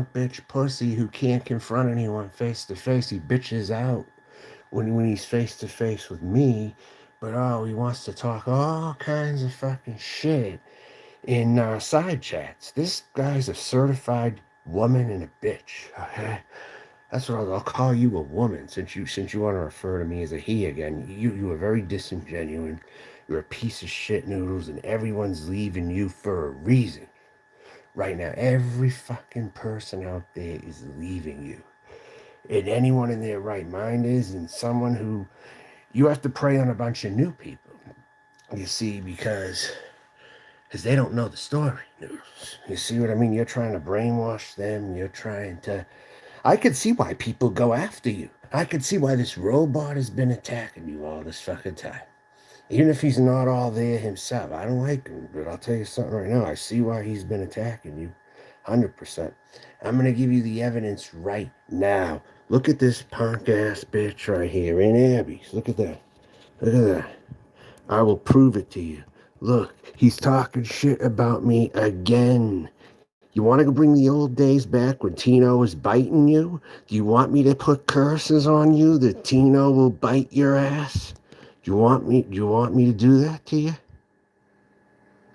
bitch pussy who can't confront anyone face to face. He bitches out when he's face to face with me, but oh, he wants to talk all kinds of fucking shit in side chats. This guy's a certified woman and a bitch. Okay, that's what I'll call you, a woman, since you want to refer to me as a he again. You are very disingenuous. You're a piece of shit, Noodles, and everyone's leaving you for a reason. Right now, every fucking person out there is leaving you. And anyone in their right mind is, and someone who you have to prey on a bunch of new people. You see, because they don't know the story, Noodles. You see what I mean? You're trying to brainwash them. You're trying to. I could see why people go after you. I could see why this robot has been attacking you all this fucking time. Even if he's not all there himself. I don't like him, but I'll tell you something right now. I see why he's been attacking you. 100%. I'm going to give you the evidence right now. Look at this punk ass bitch right here in Abby's. Look at that. Look at that. I will prove it to you. Look, he's talking shit about me again. You want to bring the old days back when Tino was biting you? Do you want me to put curses on you that Tino will bite your ass? Do you want me to do that to you?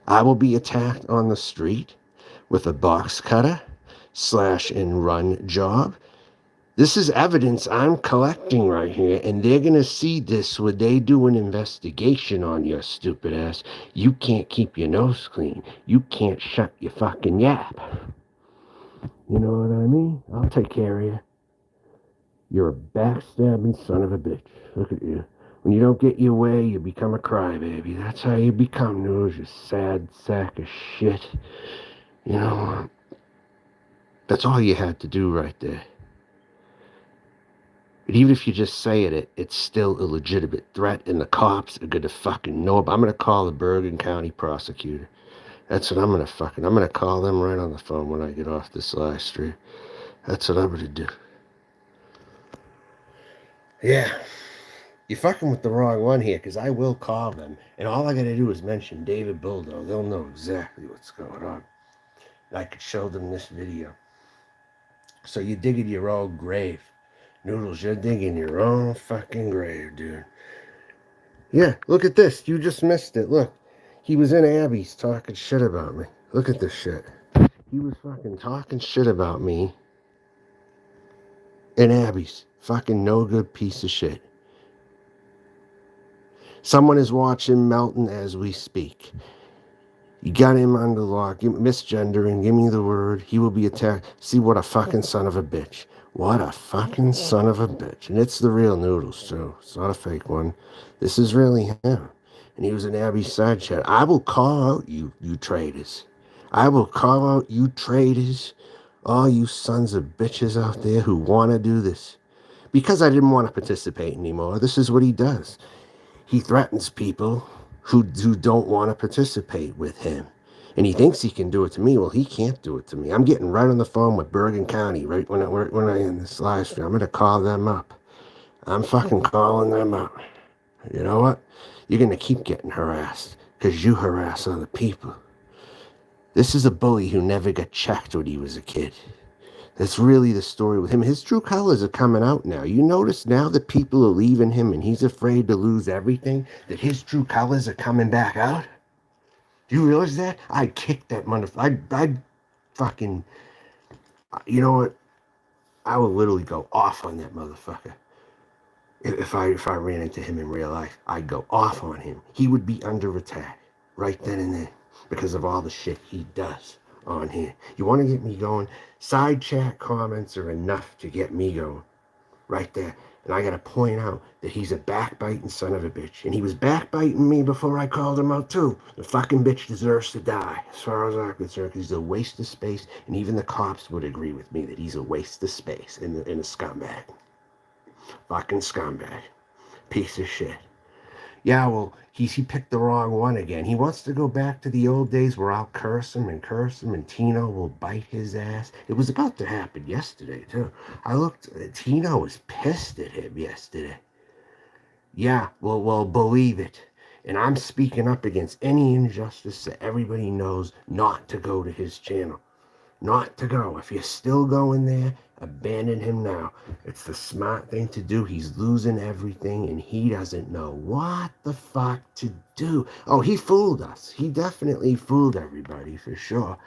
I will be attacked on the street with a box cutter slash and run job. This is evidence I'm collecting right here, and they're gonna see this when they do an investigation on your stupid ass. You can't keep your nose clean. You can't shut your fucking yap. You know what I mean? I'll take care of you. You're a backstabbing son of a bitch. Look at you. When you don't get your way, you become a crybaby. That's how you become, Noodles, you sad sack of shit. You know, that's all you had to do right there. But even if you just say it's still a legitimate threat, and the cops are gonna fucking know about. I'm gonna call the Bergen County prosecutor. That's what I'm gonna call them right on the phone when I get off this live stream. That's what I'm gonna do. Yeah. You're fucking with the wrong one here, because I will call them, and all I gotta do is mention David Bulldog. They'll know exactly what's going on. And I could show them this video. So you're digging your own grave. Noodles, you're digging your own fucking grave, dude. Yeah, look at this. You just missed it. Look. He was in Abby's talking shit about me. Look at this shit. He was fucking talking shit about me in Abby's. Fucking no good piece of shit. Someone is watching Melton as we speak. You got him under lock. Misgendering. Give me the word. He will be attacked. See what a fucking son of a bitch. What a fucking son of a bitch. And it's the real Noodles, too. It's not a fake one. This is really him. And he was in Abby's side chat. I will call out you traitors. I will call out you traitors. All you sons of bitches out there who want to do this. Because I didn't want to participate anymore. This is what he does. He threatens people who don't want to participate with him. And he thinks he can do it to me. Well, he can't do it to me. I'm getting right on the phone with Bergen County right when I end this live stream. I'm going to call them up. I'm fucking calling them up. You know what? You're going to keep getting harassed because you harass other people. This is a bully who never got checked when he was a kid. That's really the story with him. His true colors are coming out now. You notice now that people are leaving him and he's afraid to lose everything, that his true colors are coming back out? Do you realize that? I'd kick that motherfucker. I'd fucking, you know what? I would literally go off on that motherfucker. If I ran into him in real life, I'd go off on him. He would be under attack right then and there because of all the shit he does on here. You want to get me going? Side chat comments are enough to get me going right there. And I got to point out that he's a backbiting son of a bitch. And he was backbiting me before I called him out, too. The fucking bitch deserves to die, as far as I'm concerned, because he's a waste of space. And even the cops would agree with me that he's a waste of space and a scumbag. Fucking scumbag. Piece of shit. Yeah, well, he picked the wrong one again. He wants to go back to the old days where I'll curse him, and Tino will bite his ass. It was about to happen yesterday, too. Tino was pissed at him yesterday. Yeah, well, believe it. And I'm speaking up against any injustice that everybody knows not to go to his channel. not to go. If you're still going there, abandon him now. It's the smart thing to do. He's losing everything and he doesn't know what the fuck to do. Oh, he fooled us. He definitely fooled everybody for sure.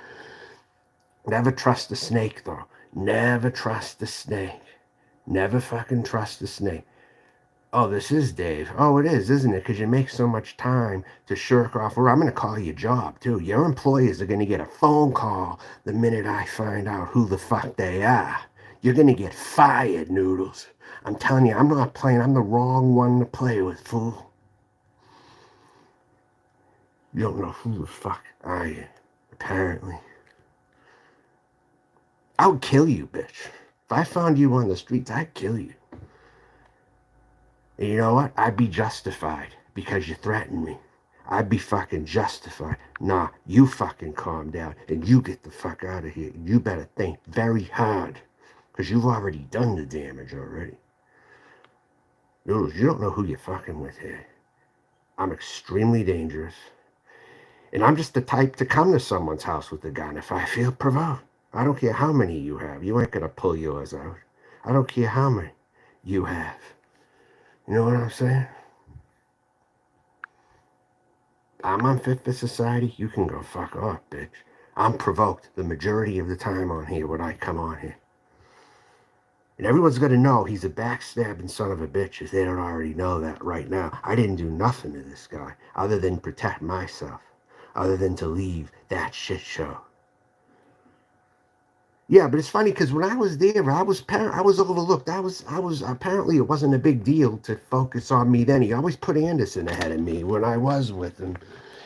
Never trust a snake though. Never trust a snake. Never fucking trust a snake. Oh, this is Dave. Oh, it is, isn't it? Because you make so much time to shirk off. Or I'm going to call your job, too. Your employers are going to get a phone call the minute I find out who the fuck they are. You're going to get fired, Noodles. I'm telling you, I'm not playing. I'm the wrong one to play with, fool. You don't know who the fuck I am, apparently. I would kill you, bitch. If I found you on the streets, I'd kill you. And you know what? I'd be justified because you threatened me. I'd be fucking justified. Nah, you fucking calm down and you get the fuck out of here. You better think very hard because you've already done the damage already. Noodles, you don't know who you're fucking with here. I'm extremely dangerous. And I'm just the type to come to someone's house with a gun if I feel provoked. I don't care how many you have. You ain't gonna pull yours out. I don't care how many you have. You know what I'm saying? I'm unfit for society. You can go fuck off, bitch. I'm provoked the majority of the time on here when I come on here. And everyone's going to know he's a backstabbing son of a bitch if they don't already know that right now. I didn't do nothing to this guy other than protect myself, other than to leave that shit show. Yeah, but it's funny because when I was there, I was overlooked. I was apparently it wasn't a big deal to focus on me then. He always put Anderson ahead of me when I was with him.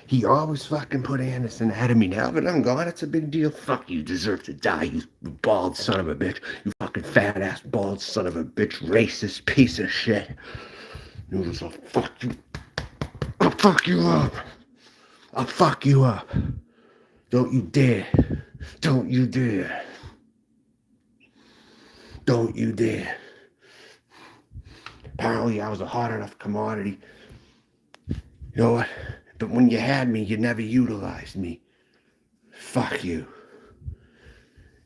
He always fucking put Anderson ahead of me. Now that I'm gone, it's a big deal. Fuck you, deserve to die, you bald son of a bitch. You fucking fat ass bald son of a bitch, racist piece of shit. Noodles, I'll fuck you. I'll fuck you up. I'll fuck you up. Don't you dare. Don't you dare. Don't you dare. Apparently I was a hot enough commodity. You know what? But when you had me, you never utilized me. Fuck you.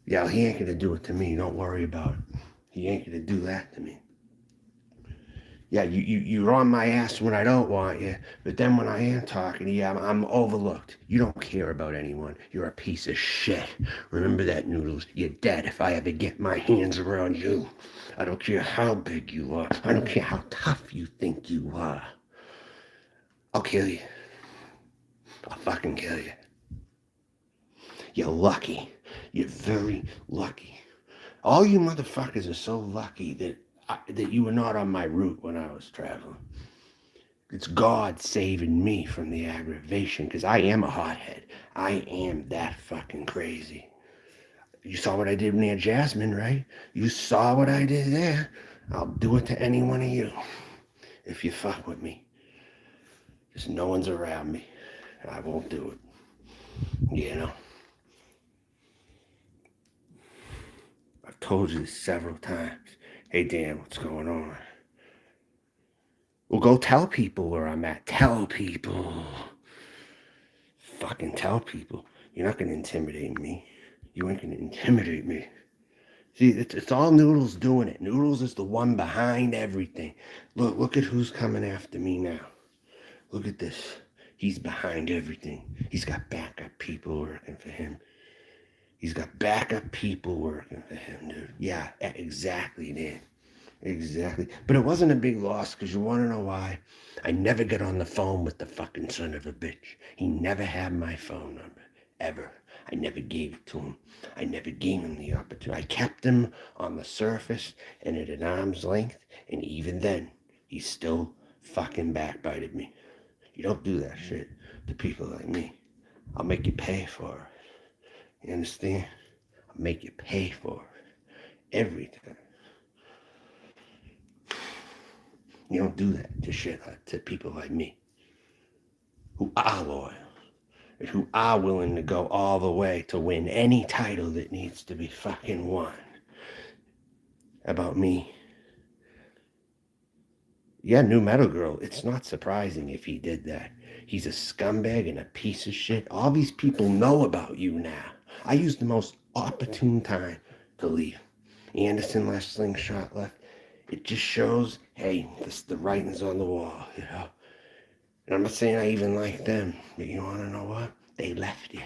Yeah, he ain't gonna do it to me. Don't worry about it. He ain't gonna do that to me. Yeah, you're on my ass when I don't want you, but then when I am talking to you, I'm overlooked. You don't care about anyone. You're a piece of shit. Remember that, Noodles. You're dead if I ever get my hands around you. I don't care how big you are. I don't care how tough you think you are. I'll kill you. I'll fucking kill you. You're lucky. You're very lucky. All you motherfuckers are so lucky that you were not on my route when I was traveling. It's God saving me from the aggravation because I am a hothead. I am that fucking crazy. You saw what I did near Jasmine, right? You saw what I did there. I'll do it to any one of you if you fuck with me. Just no one's around me. I won't do it. You know? I've told you this several times. Hey, Dan, what's going on? Well, go tell people where I'm at. Tell people. Fucking tell people. You're not going to intimidate me. You ain't going to intimidate me. See, it's all Noodles doing it. Noodles is the one behind everything. Look at who's coming after me now. Look at this. He's behind everything. He's got backup people working for him. He's got backup people working for him, dude. Yeah, exactly, Dan. Exactly. But it wasn't a big loss because you want to know why? I never got on the phone with the fucking son of a bitch. He never had my phone number. Ever. I never gave it to him. I never gave him the opportunity. I kept him on the surface and at an arm's length. And even then, he still fucking backbited me. You don't do that shit to people like me. I'll make you pay for it. You understand? I'll make you pay for it. Every time. You don't do that to people like me, who are loyal, and who are willing to go all the way to win any title that needs to be fucking won. About me. Yeah, New Metal Girl, it's not surprising if he did that. He's a scumbag and a piece of shit. All these people know about you now. I use the most opportune time to leave. Anderson left, Slingshot left. It just shows, hey, the writing's on the wall, you know. And I'm not saying I even like them, but you want to know what? They left you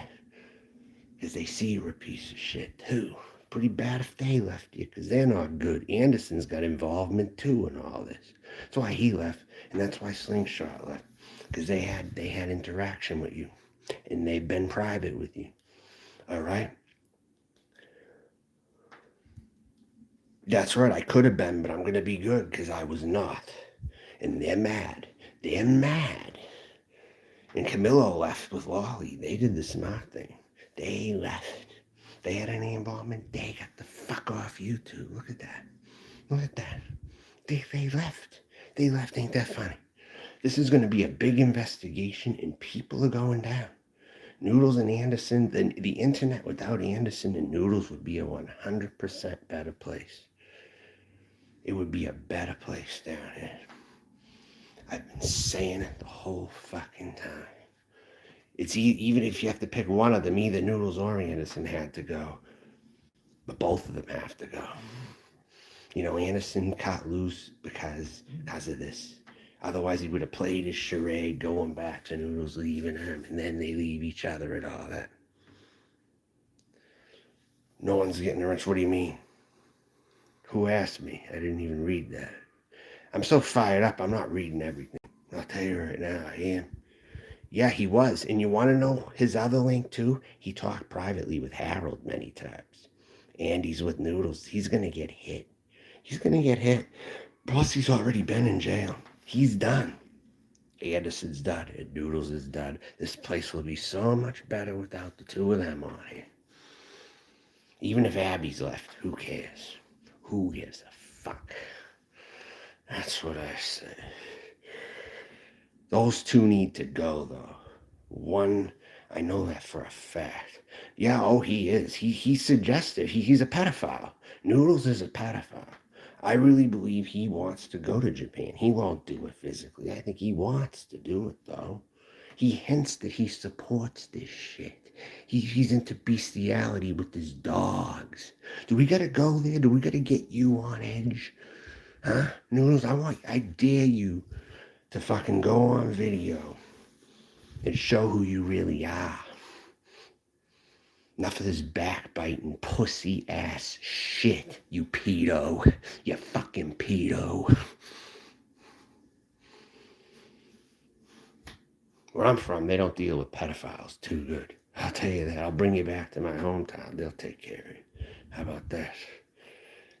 because they see you're a piece of shit too. Pretty bad if they left you because they're not good. Anderson's got involvement too in all this. That's why he left, and that's why Slingshot left because they had interaction with you, and they've been private with you. All right. That's right. I could have been, but I'm gonna be good because I was not. And they're mad. They're mad. And Camillo left with Lolly. They did the smart thing. They left. They had any involvement. They got the fuck off YouTube. Look at that. Look at that. They left. They left. Ain't that funny? This is going to be a big investigation, and people are going down. Noodles and Anderson, the internet without Anderson and Noodles would be a 100% better place. It would be a better place down here. I've been saying it the whole fucking time. It's even if you have to pick one of them, either Noodles or Anderson had to go, but both of them have to go. You know, Anderson cut loose because of this. Otherwise, he would have played his charade, going back to Noodles leaving him, and then they leave each other and all that. No one's getting a wrench. What do you mean? Who asked me? I didn't even read that. I'm so fired up, I'm not reading everything. I'll tell you right now, I am. Yeah, he was. And you want to know his other link too? He talked privately with Harold many times. And he's with Noodles. He's going to get hit. He's going to get hit. Plus, he's already been in jail. He's done. Anderson's done. And Noodles is done. This place will be so much better without the two of them on here. Even if Abby's left, who cares? Who gives a fuck? That's what I say. Those two need to go, though. One, I know that for a fact. Yeah, oh, he is. He's suggestive. He's a pedophile. Noodles is a pedophile. I really believe he wants to go to Japan. He won't do it physically. I think he wants to do it, though. He hints that he supports this shit. He's into bestiality with his dogs. Do we gotta go there? Do we gotta get you on edge? Huh? Noodles, I dare you to fucking go on video and show who you really are. Enough of this backbiting pussy ass shit, you pedo. You fucking pedo. Where I'm from, they don't deal with pedophiles too good. I'll tell you that. I'll bring you back to my hometown. They'll take care of it. How about that?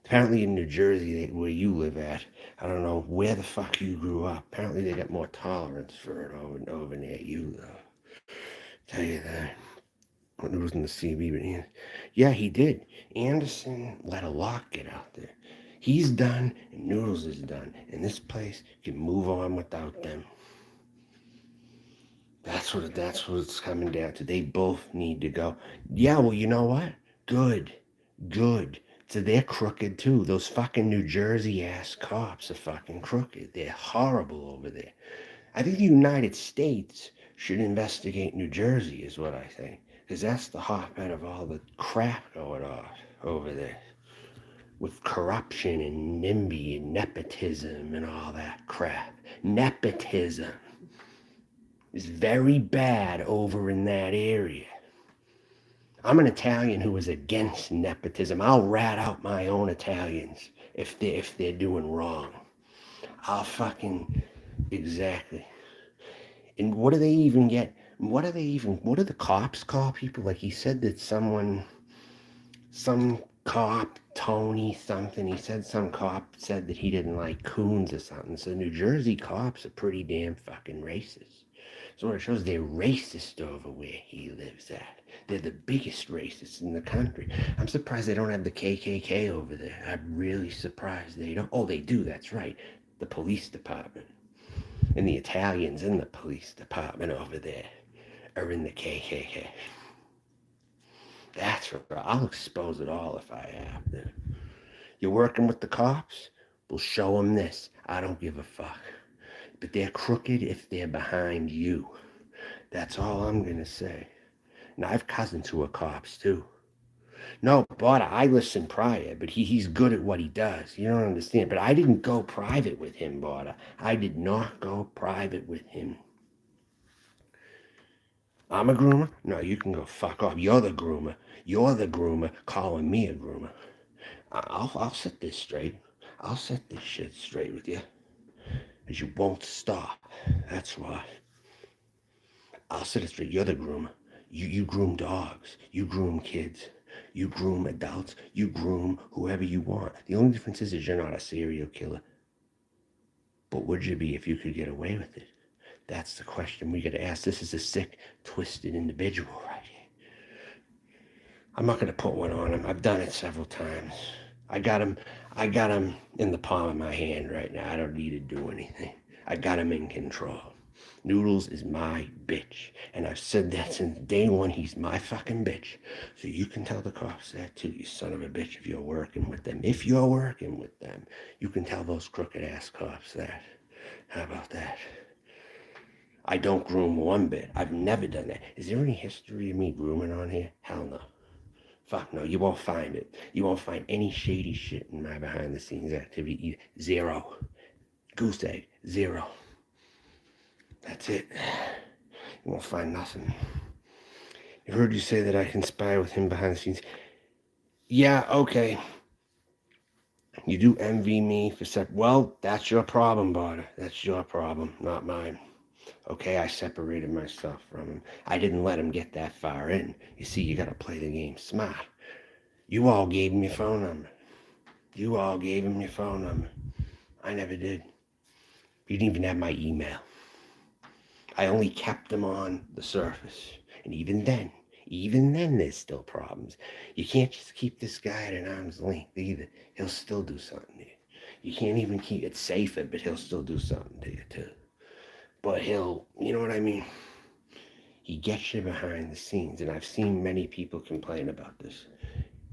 Apparently in New Jersey, where you live at, I don't know where the fuck you grew up. Apparently they got more tolerance for it over near you, though. Tell you that. It was in the CB, but yeah, he did. Anderson let a lot get out there. He's done, and Noodles is done, and this place can move on without them. That's what it's coming down to. They both need to go. Yeah, well, you know what? Good. So they're crooked too. Those fucking New Jersey ass cops are fucking crooked. They're horrible over there. I think the United States should investigate New Jersey, is what I think. Because that's the hotbed of all the crap going on over there. With corruption and NIMBY and nepotism and all that crap. Nepotism is very bad over in that area. I'm an Italian who is against nepotism. I'll rat out my own Italians if they're doing wrong. I'll fucking exactly. And what do they even get? What do the cops call people? Like he said that some cop, Tony something, he said some cop said that he didn't like coons or something. So New Jersey cops are pretty damn fucking racist. So what it shows, they're racist over where he lives at. They're the biggest racists in the country. I'm surprised they don't have the KKK over there. I'm really surprised they don't. Oh, they do, that's right. The police department. And the Italians in the police department over there are in the KKK. That's right. I'll expose it all if I have to. You're working with the cops? We'll show them this. I don't give a fuck. But they're crooked if they're behind you. That's all I'm going to say. Now, I have cousins who are cops, too. No, but I listen prior, but he's good at what he does. You don't understand. But I didn't go private with him, Barter. I did not go private with him. I'm a groomer? No, you can go fuck off. You're the groomer. You're the groomer calling me a groomer. I'll set this straight. I'll set this shit straight with you. Because you won't stop. That's why. I'll set it straight. You're the groomer. You groom dogs. You groom kids. You groom adults. You groom whoever you want. The only difference is you're not a serial killer. But would you be if you could get away with it? That's the question we got to ask. This is a sick, twisted individual right here. I'm not going to put one on him. I've done it several times. I got him. I got him in the palm of my hand right now. I don't need to do anything. I got him in control. Noodles is my bitch. And I've said that since day one. He's my fucking bitch. So you can tell the cops that too, you son of a bitch, if you're working with them. If you're working with them, you can tell those crooked ass cops that. How about that? I don't groom one bit. I've never done that. Is there any history of me grooming on here? Hell no. Fuck no, you won't find it. You won't find any shady shit in my behind the scenes activity either. Zero. Goose egg. Zero. That's it. You won't find nothing. I've heard you say that I conspire with him behind the scenes. Yeah, okay. You do envy me for well, that's your problem, Barter. That's your problem, not mine. Okay, I separated myself from him. I didn't let him get that far in. You see, you gotta play the game smart. You all gave him your phone number. You all gave him your phone number. I never did. You didn't even have my email. I only kept them on the surface. And even then there's still problems. You can't just keep this guy at an arm's length either. He'll still do something to you. You can't even keep it safer, but he'll still do something to you too. But he'll, you know what I mean? He gets you behind the scenes. And I've seen many people complain about this.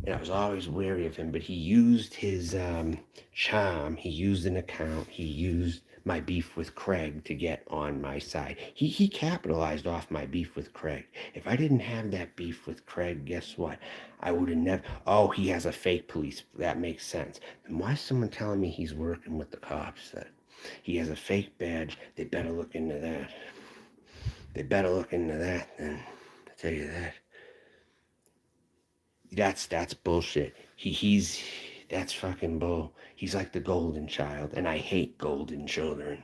And I was always wary of him, but he used his charm. He used an account. He used my beef with Craig to get on my side. He capitalized off my beef with Craig. If I didn't have that beef with Craig, guess what? I would have never, oh, he has a fake police. That makes sense. Then why is someone telling me he's working with the cops? That he has a fake badge? They better look into that. They better look into that then. I'll tell you that. That's bullshit. He's that's fucking bull. He's like the golden child, and I hate golden children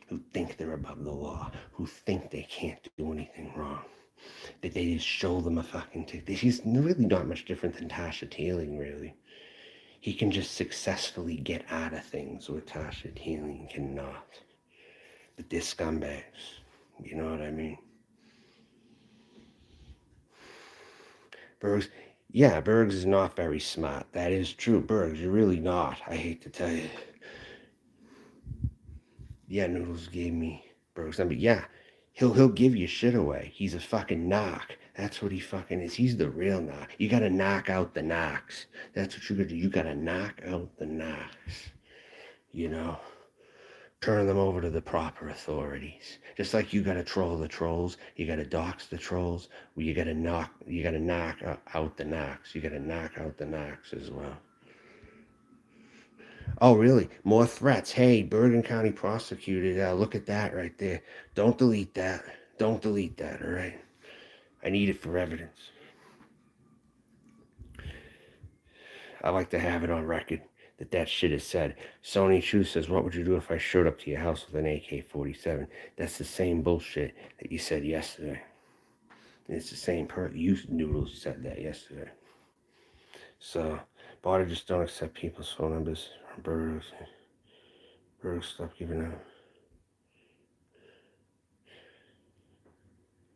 who think they're above the law, who think they can't do anything wrong. That they just show them a fucking ticket. He's really not much different than Tasha Teeling, really. He can just successfully get out of things where Tasha Teeling cannot. But they're scumbags. You know what I mean? Bergs, yeah, Bergs is not very smart. That is true. Bergs, you're really not. I hate to tell you. Yeah, Noodles gave me Bergs' number. Yeah, he'll give you shit away. He's a fucking knock. That's what he fucking is. He's the real knock. You gotta knock out the knocks. That's what you gotta do. You gotta knock out the knocks. You know? Turn them over to the proper authorities. Just like you gotta troll the trolls, you gotta dox the trolls. You gotta knock out the knocks. You gotta knock out the knocks as well. Oh, really? More threats. Hey, Bergen County prosecuted. Look at that right there. Don't delete that. Don't delete that. All right. I need it for evidence. I like to have it on record that shit is said. Sony Chu says, what would you do if I showed up to your house with an AK-47? That's the same bullshit that you said yesterday. And it's the same you Noodles said that yesterday. So, Barter, just don't accept people's phone numbers. Bergs, stop giving out.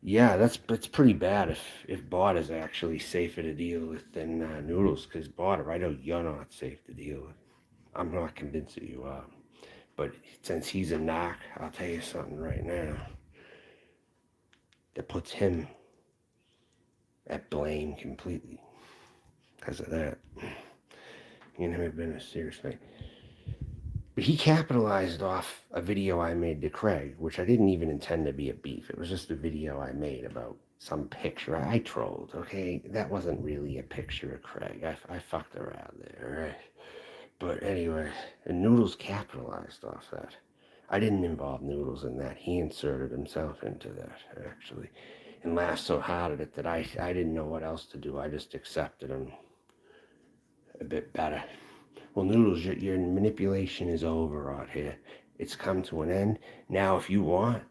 Yeah, that's pretty bad if Barter's actually safer to deal with than Noodles, because Barter, I know you're not safe to deal with. I'm not convinced that you are. But since he's a knock, I'll tell you something right now that puts him at blame completely because of that. You never been a serious thing. But he capitalized off a video I made to Craig, which I didn't even intend to be a beef. It was just a video I made about some picture. I trolled, okay? That wasn't really a picture of Craig. I fucked around there, right? But anyway, and Noodles capitalized off that. I didn't involve Noodles in that. He inserted himself into that, actually, and laughed so hard at it that I didn't know what else to do. I just accepted him a bit better. Well, Noodles, your manipulation is over out here. It's come to an end. Now, if you want,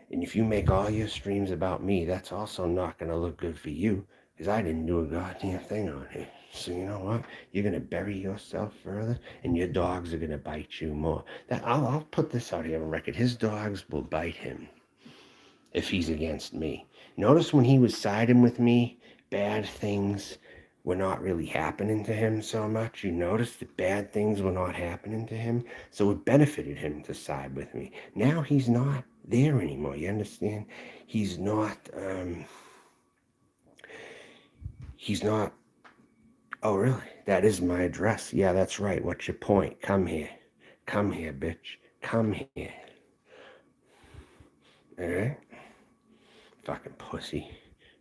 and if you make all your streams about me, that's also not going to look good for you, because I didn't do a goddamn thing on here. So you know what? You're going to bury yourself further, and your dogs are going to bite you more. I'll put this out here on record. His dogs will bite him if he's against me. Notice when he was siding with me, bad things were not really happening to him so much. You notice that bad things were not happening to him, so it benefited him to side with me. Now he's not there anymore. You understand? He's not. He's not. Oh, really? That is my address. Yeah, that's right. What's your point? Come here. Come here, bitch. Come here. All right? Fucking pussy.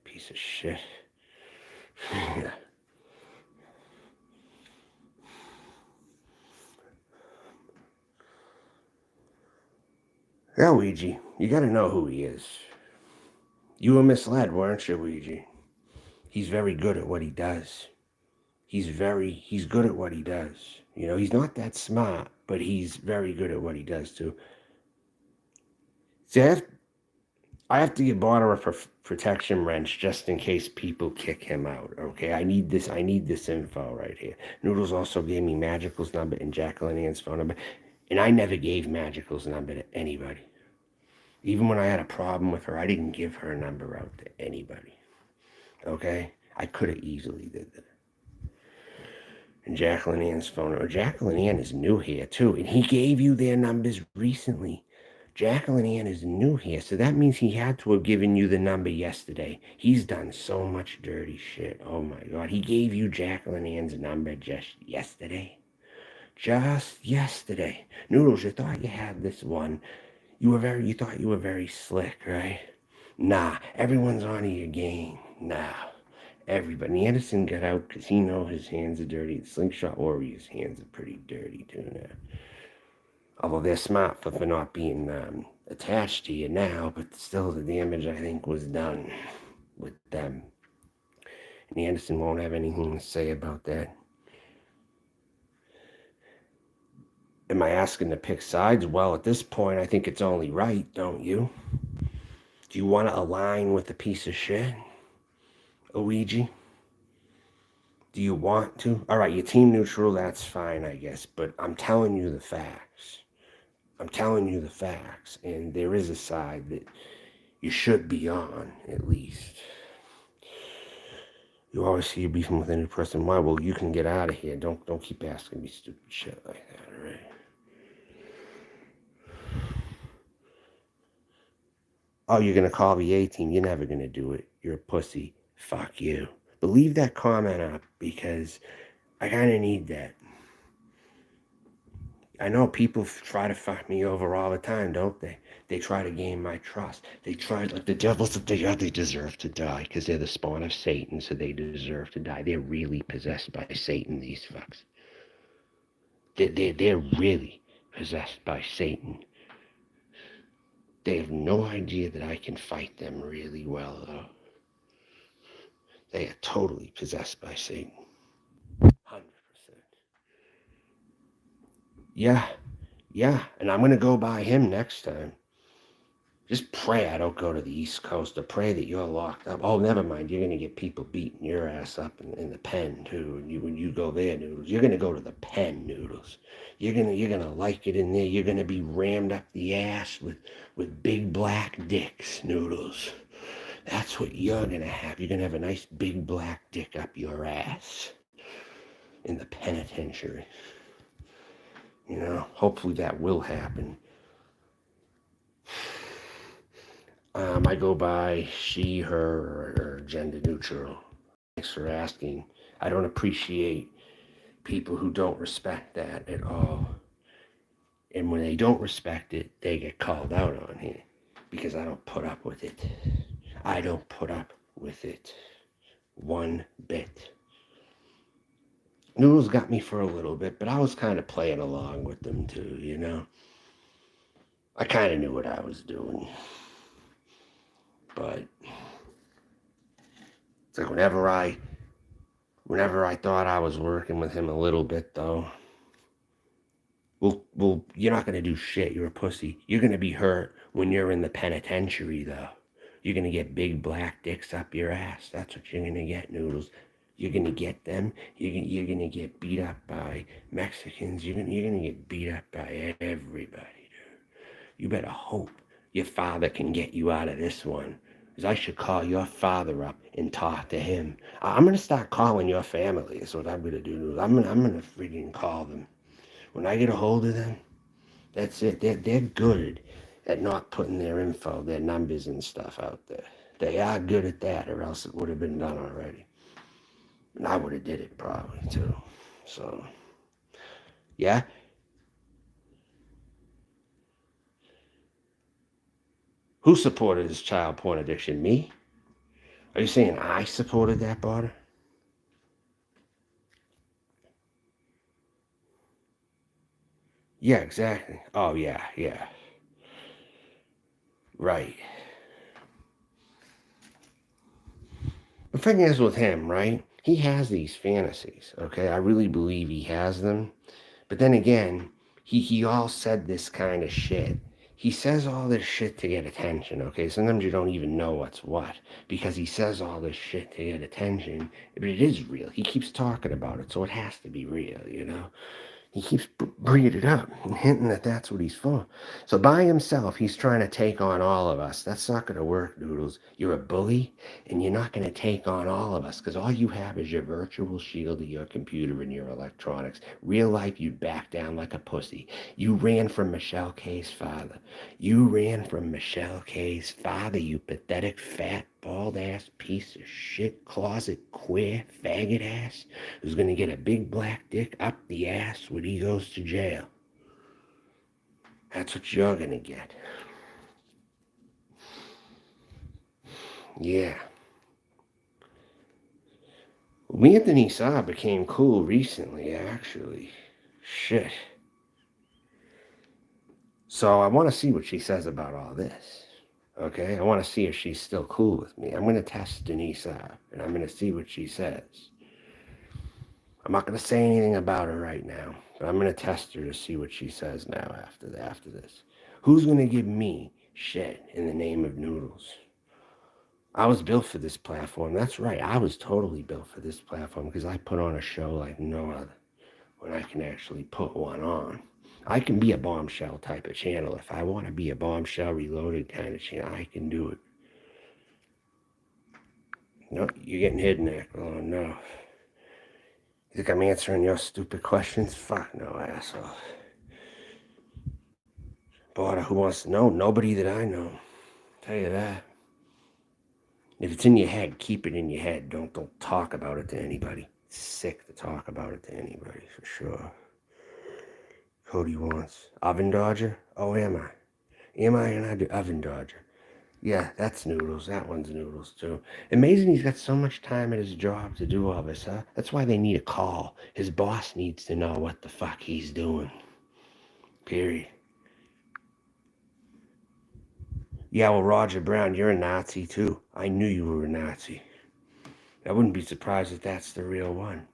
Piece of shit. Yeah. Yeah, Ouija, you gotta know who he is. You were misled, weren't you, Ouija? He's very good at what he does. He's good at what he does. You know, he's not that smart, but he's very good at what he does too. See, I have to get bought a protection wrench just in case people kick him out. Okay, I need this info right here. Noodles also gave me Magical's number and Jacqueline Ann's phone number, and I never gave Magical's number to anybody. Even when I had a problem with her, I didn't give her number out to anybody. Okay? I could have easily did that. And Jacqueline Ann's phone number. Jacqueline Ann is new here too, and he gave you their numbers recently. Jacqueline Ann is new here, so that means he had to have given you the number yesterday. He's done so much dirty shit. Oh my God. He gave you Jacqueline Ann's number just yesterday. Just yesterday. Noodles, you thought you had this one. You thought you were very slick, right? Nah, everyone's on your game. Nah, everybody. Anderson got out because he knows his hands are dirty. The Slingshot Warrior's hands are pretty dirty too now. Although they're smart for not being attached to you now, but still the damage I think was done with them. And Anderson won't have anything to say about that. Am I asking to pick sides? Well, at this point, I think it's only right, don't you? Do you want to align with the piece of shit, Ouija? Do you want to? All right, you're team neutral, that's fine, I guess. But I'm telling you the facts. I'm telling you the facts. And there is a side that you should be on, at least. You always see you beefing with any person. Why? Well, you can get out of here. Don't keep asking me stupid shit like that, all right? Oh, you're going to call the A-team. You're never going to do it. You're a pussy. Fuck you. But leave that comment up because I kind of need that. I know people try to fuck me over all the time, don't they? They try to gain my trust. They try, like the devils that they are, they deserve to die because they're the spawn of Satan, so they deserve to die. They're really possessed by Satan, these fucks. They're really possessed by Satan. They have no idea that I can fight them really well, though. They are totally possessed by Satan. 100%. Yeah, and I'm going to go by him next time. Just pray I don't go to the East Coast, or pray that you're locked up. Oh, never mind, you're going to get people beating your ass up in the pen, too. And when you go there, Noodles, you're going to go to the pen, Noodles. You're gonna like it in there. You're going to be rammed up the ass with big black dicks, Noodles. That's what you're going to have. You're going to have a nice big black dick up your ass in the penitentiary. You know, hopefully that will happen. I go by she, her, or gender neutral. Thanks for asking. I don't appreciate people who don't respect that at all. And when they don't respect it, they get called out on here because I don't put up with it. I don't put up with it. One bit. Noodles got me for a little bit, but I was kind of playing along with them too, you know? I kind of knew what I was doing. But it's like whenever I thought I was working with him a little bit, though, well, you're not gonna do shit. You're a pussy. You're gonna be hurt when you're in the penitentiary, though. You're gonna get big black dicks up your ass. That's what you're gonna get, Noodles. You're gonna get them. You're gonna get beat up by Mexicans. You're gonna get beat up by everybody, dude. You better hope your father can get you out of this one. Because I should call your father up and talk to him. I'm gonna start calling your family. Is what I'm gonna do. I'm gonna freaking call them. When I get a hold of them, that's it. They're good at not putting their info, their numbers and stuff out there. They are good at that, or else it would have been done already. And I would have did it probably too. So, yeah. Who supported his child porn addiction? Me? Are you saying I supported that, Barter? Yeah, exactly. Oh, yeah, yeah. Right. The thing is with him, right? He has these fantasies, okay? I really believe he has them. But then again, he all said this kind of shit. He says all this shit to get attention, okay? Sometimes you don't even know what's what because he says all this shit to get attention, but it is real. He keeps talking about it, so it has to be real, you know? He keeps bringing it up and hinting that that's what he's for. So by himself, he's trying to take on all of us. That's not going to work, Noodles. You're a bully, and you're not going to take on all of us because all you have is your virtual shield of your computer and your electronics. Real life, you back down like a pussy. You ran from Michelle K's father. You ran from Michelle K's father, you pathetic, fat, bald ass piece of shit, closet, queer, faggot ass who's gonna get a big black dick up the ass when he goes to jail. That's what you're gonna get. Yeah. Me and Denise became cool recently, actually. Shit. So I want to see what she says about all this. Okay, I want to see if she's still cool with me. I'm going to test Denise out, and I'm going to see what she says. I'm not going to say anything about her right now, but I'm going to test her to see what she says now after this. Who's going to give me shit in the name of Noodles? I was built for this platform. That's right. I was totally built for this platform because I put on a show like no other when I can actually put one on. I can be a bombshell type of channel. If I want to be a bombshell reloaded kind of channel, I can do it. No, you're getting hidden there. Oh, no. You think I'm answering your stupid questions? Fuck no, asshole. But who wants to know? Nobody that I know. Tell you that. If it's in your head, keep it in your head. Don't talk about it to anybody. It's sick to talk about it to anybody, for sure. Cody wants oven dodger. Oh, am I? Am I an oven dodger? Yeah, that's Noodles. That one's Noodles, too. Amazing he's got so much time at his job to do all this, huh? That's why they need a call. His boss needs to know what the fuck he's doing. Period. Yeah, well, Roger Brown, you're a Nazi, too. I knew you were a Nazi. I wouldn't be surprised if that's the real one.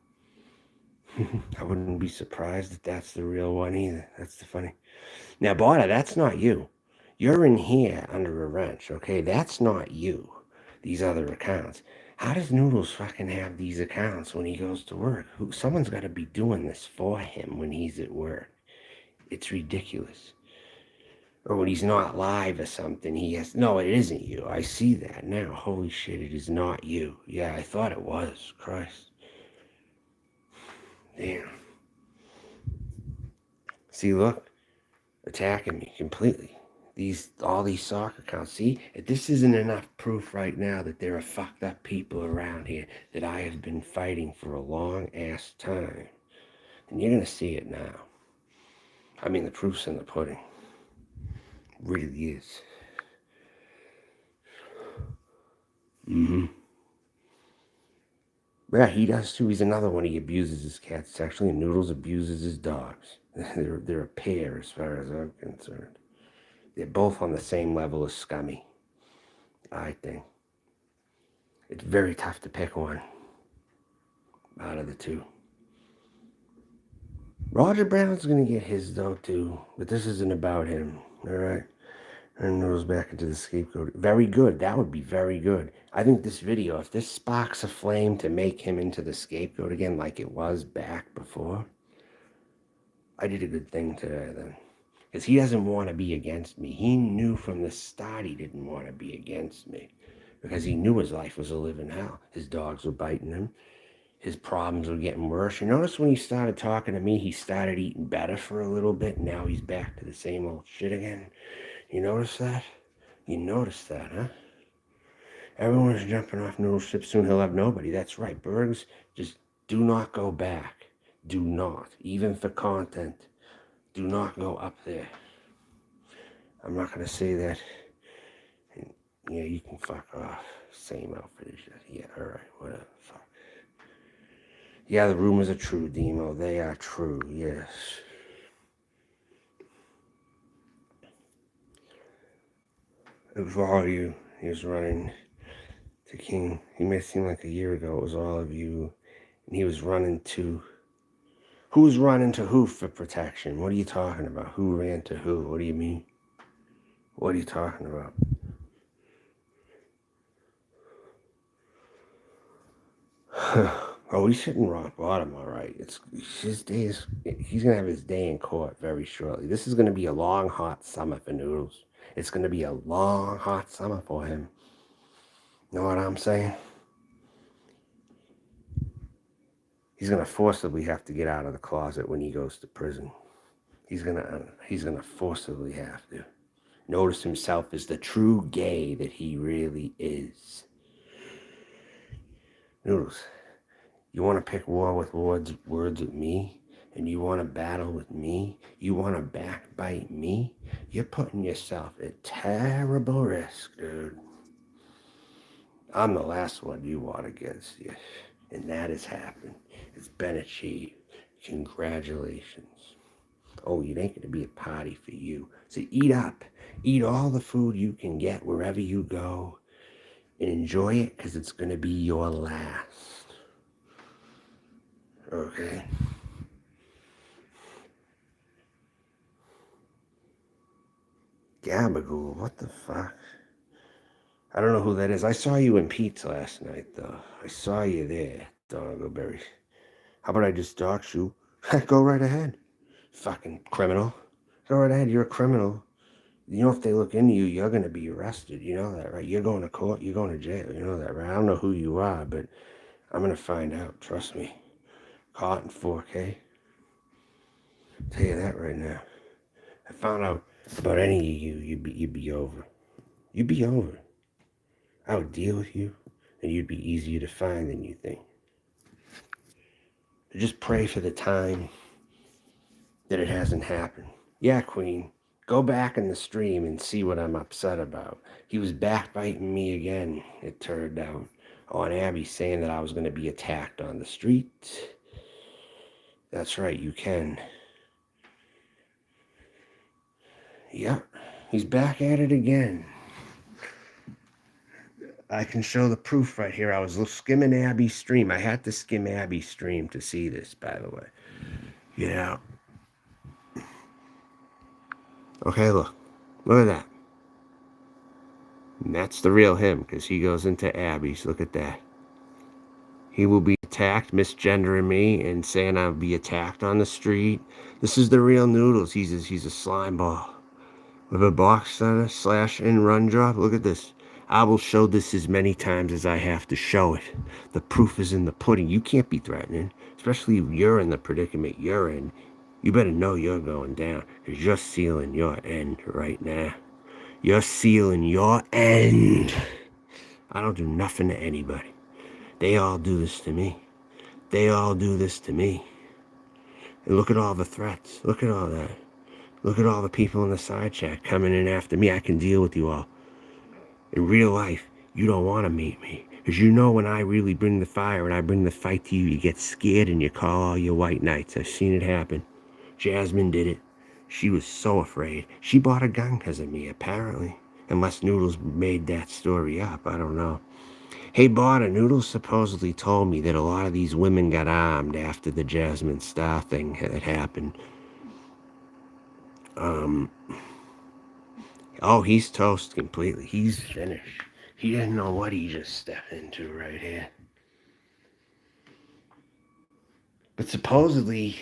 I wouldn't be surprised if that's the real one either. That's the funny. Now, Barter, that's not you. You're in here under a wrench, okay? That's not you. These other accounts. How does Noodles fucking have these accounts when he goes to work? Someone's got to be doing this for him when he's at work. It's ridiculous. Or when he's not live or something, he has... No, it isn't you. I see that now. Holy shit, it is not you. Yeah, I thought it was. Christ. Damn. See, look. Attacking me completely. All these soccer accounts. See, if this isn't enough proof right now that there are fucked up people around here that I have been fighting for a long ass time. And you're gonna see it now. I mean, the proof's in the pudding. Really is. Mm-hmm. Yeah, he does too. He's another one. He abuses his cats sexually, and Noodles abuses his dogs. They're a pair as far as I'm concerned. They're both on the same level as Scummy, I think. It's very tough to pick one out of the two. Roger Brown's gonna get his though too, but this isn't about him. All right, and Noodles back into the scapegoat. Very good. That would be very good. I think this video, if this sparks a flame to make him into the scapegoat again, like it was back before, I did a good thing today then. Because he doesn't want to be against me. He knew from the start he didn't want to be against me. Because he knew his life was a living hell. His dogs were biting him. His problems were getting worse. You notice when he started talking to me, he started eating better for a little bit. Now he's back to the same old shit again. You notice that? You notice that, huh? Everyone's jumping off Noodle's ship. Soon he'll have nobody. That's right, Bergs. Just do not go back. Do not. Even for content. Do not go up there. I'm not going to say that. Yeah, you can fuck off. Same outfit as you. Yeah, alright, whatever. Fuck. Yeah, the rumors are true, Demo. They are true, yes. It was all you. He was running to King. He may seem like a year ago it was all of you. And he was running to... Who's running to who for protection? What are you talking about? Who ran to who? What do you mean? What are you talking about? Oh, he's hitting rock bottom, all right. It's his days. He's gonna have his day in court very shortly. This is gonna be a long, hot summer for Noodles. It's gonna be a long, hot summer for him. Know what I'm saying? He's gonna forcibly have to get out of the closet when he goes to prison. He's gonna forcibly have to notice himself as the true gay that he really is. Noodles. You want to pick war with words with me? And you want to battle with me? You want to backbite me? You're putting yourself at terrible risk, dude. I'm the last one you want against you. And that has happened. It's been achieved. Congratulations. Oh, it ain't going to be a party for you. So eat up. Eat all the food you can get wherever you go. And enjoy it because it's going to be your last. Okay. Gabagool, what the fuck? I don't know who that is. I saw you in Pete's last night, though. I saw you there, Doggoberry. How about I just dox you? Go right ahead, fucking criminal. Go right ahead, you're a criminal. You know, if they look into you, you're going to be arrested. You know that, right? You're going to court, you're going to jail. You know that, right? I don't know who you are, but I'm going to find out. Trust me. Caught in 4K. I'll tell you that right now. I found out about any of you, you'd be over. You'd be over. I would deal with you, and you'd be easier to find than you think. Just pray for the time that it hasn't happened. Yeah, Queen, go back in the stream and see what I'm upset about. He was backbiting me again, it turned out, on Abby, saying that I was going to be attacked on the street. That's right, you can. Yep, he's back at it again. I can show the proof right here. I was skimming Abby's stream. I had to skim Abby's stream to see this, by the way. Yeah. Okay, look. Look at that. And that's the real him, because he goes into Abby's. Look at that. He will be attacked, misgendering me, and saying I'll be attacked on the street. This is the real Noodles. He's a slime ball. With a box center slash and run drop. Look at this. I will show this as many times as I have to show it. The proof is in the pudding. You can't be threatening, especially if you're in the predicament you're in. You better know you're going down, because you're sealing your end right now. You're sealing your end. I don't do nothing to anybody. They all do this to me. They all do this to me. And look at all the threats. Look at all that. Look at all the people in the side chat coming in after me. I can deal with you all. In real life, you don't want to meet me Because you know when I really bring the fire and I bring the fight to you, you get scared and you call all your white knights. I've seen it happen. Jasmine did it. She was so afraid. She bought a gun because of me, apparently. Unless Noodles made that story up. I don't know. Hey, Barter, Noodles supposedly told me that a lot of these women got armed after the Jasmine Star thing had happened. Oh, he's toast completely. He's finished. He didn't know what he just stepped into right here. But supposedly,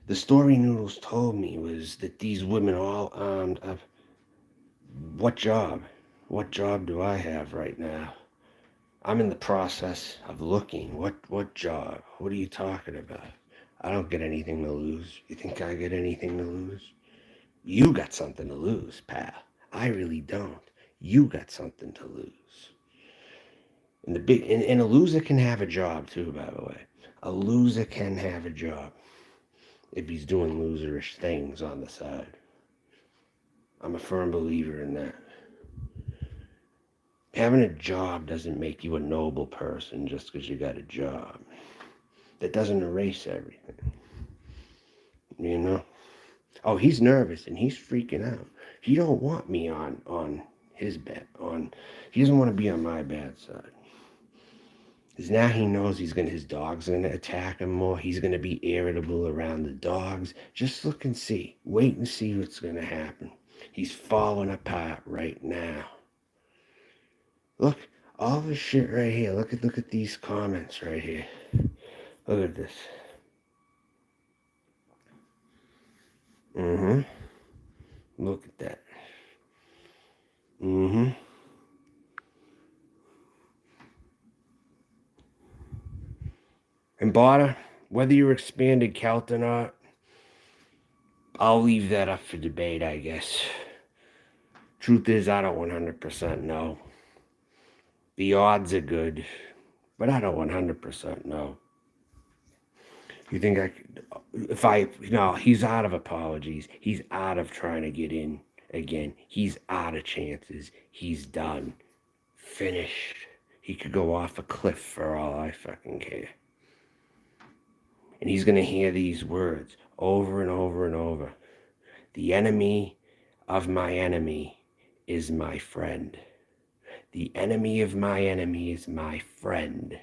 the story Noodles told me was that these women all armed up. What job? What job do I have right now? I'm in the process of looking. What job? What are you talking about? I don't get anything to lose. You think I get anything to lose? You got something to lose, pal. I really don't. You got something to lose. And a loser can have a job too, by the way. A loser can have a job if he's doing loserish things on the side. I'm a firm believer in that. Having a job doesn't make you a noble person just because you got a job. That doesn't erase everything. You know? Oh, he's nervous and he's freaking out. He don't want me on his bed. He doesn't want to be on my bad side. Because now he knows his dog's going to attack him more. He's going to be irritable around the dogs. Just look and see. Wait and see what's going to happen. He's falling apart right now. Look, all this shit right here. Look at these comments right here. Look at this. Look at that. And Barter, whether you're expanded Celt or not, I'll leave that up for debate, I guess. Truth is, I don't 100% know. The odds are good, but I don't 100% know. You think I could, no, he's out of apologies. He's out of trying to get in again. He's out of chances. He's done. Finished. He could go off a cliff for all I fucking care. And he's going to hear these words over and over and over. The enemy of my enemy is my friend. The enemy of my enemy is my friend.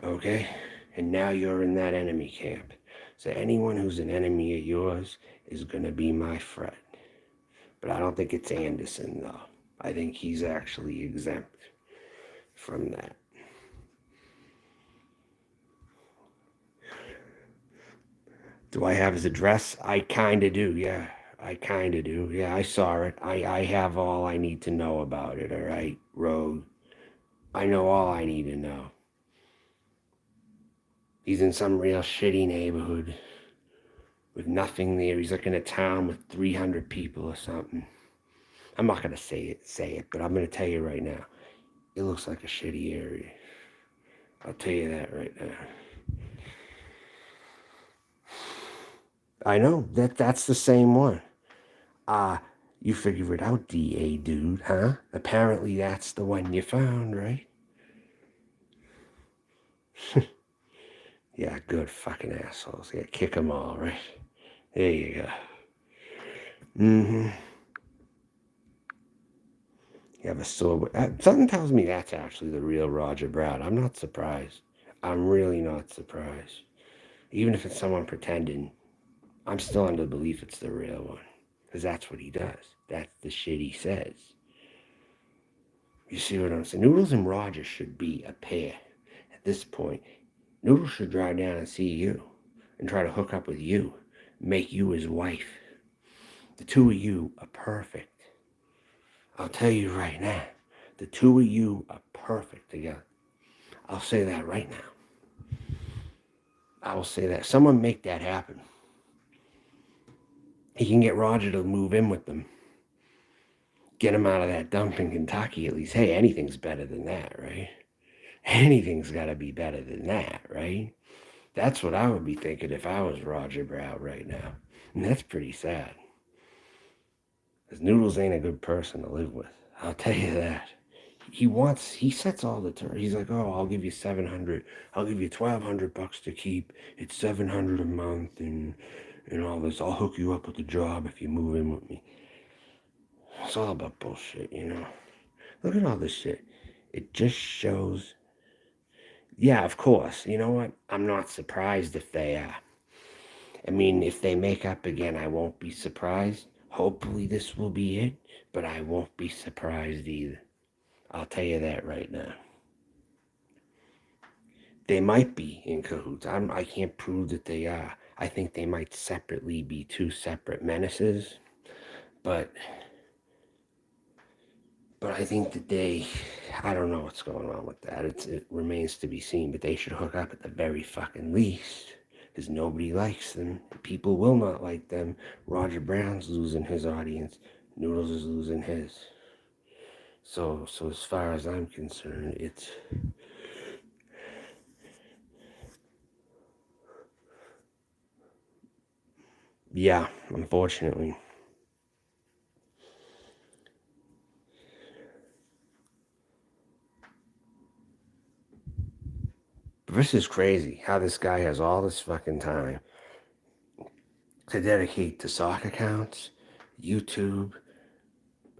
Okay? And now you're in that enemy camp. So anyone who's an enemy of yours is going to be my friend. But I don't think it's Anderson, though. I think he's actually exempt from that. Do I have his address? I kind of do, yeah. I kind of do. Yeah, I saw it. I have all I need to know about it, all right, Rogue? I know all I need to know. He's in some real shitty neighborhood with nothing there. He's like in a town with 300 people or something. I'm not going to say it, but I'm going to tell you right now. It looks like a shitty area. I'll tell you that right now. I know, that's the same one. You figure it out, DA dude, huh? Apparently that's the one you found, right? Yeah, good fucking assholes. Yeah, kick them all, right? There you go. You have a sword. Something tells me that's actually the real Roger Brown. I'm not surprised. I'm really not surprised. Even if it's someone pretending, I'm still under the belief it's the real one. Because that's what he does. That's the shit he says. You see what I'm saying? Noodles and Roger should be a pair at this point. Noodles should drive down and see you and try to hook up with you, make you his wife. The two of you are perfect. I'll tell you right now, the two of you are perfect together. I'll say that right now. I will say that. Someone make that happen. He can get Roger to move in with them. Get him out of that dump in Kentucky at least. Hey, anything's better than that, right? Anything's got to be better than that, right? That's what I would be thinking if I was Roger Brown right now. And that's pretty sad. Because Noodles ain't a good person to live with. I'll tell you that. he sets all the terms. He's like, oh, I'll give you 700. I'll give you $1,200 to keep. It's 700 a month and all this. I'll hook you up with a job if you move in with me. It's all about bullshit, you know. Look at all this shit. It just shows. Yeah, of course. You know what? I'm not surprised if they I mean, if they make up again, I won't be surprised. Hopefully this will be it, but I won't be surprised either. I'll tell you that right now. They might be in cahoots. I can't prove that they are. I think they might separately be two separate menaces, but I think that I don't know what's going on with that. It remains to be seen, but they should hook up at the very fucking least, because nobody likes them. People will not like them. Roger Brown's losing his audience. Noodles is losing his. So as far as I'm concerned, it's yeah, unfortunately. But this is crazy how this guy has all this fucking time to dedicate to sock accounts, YouTube,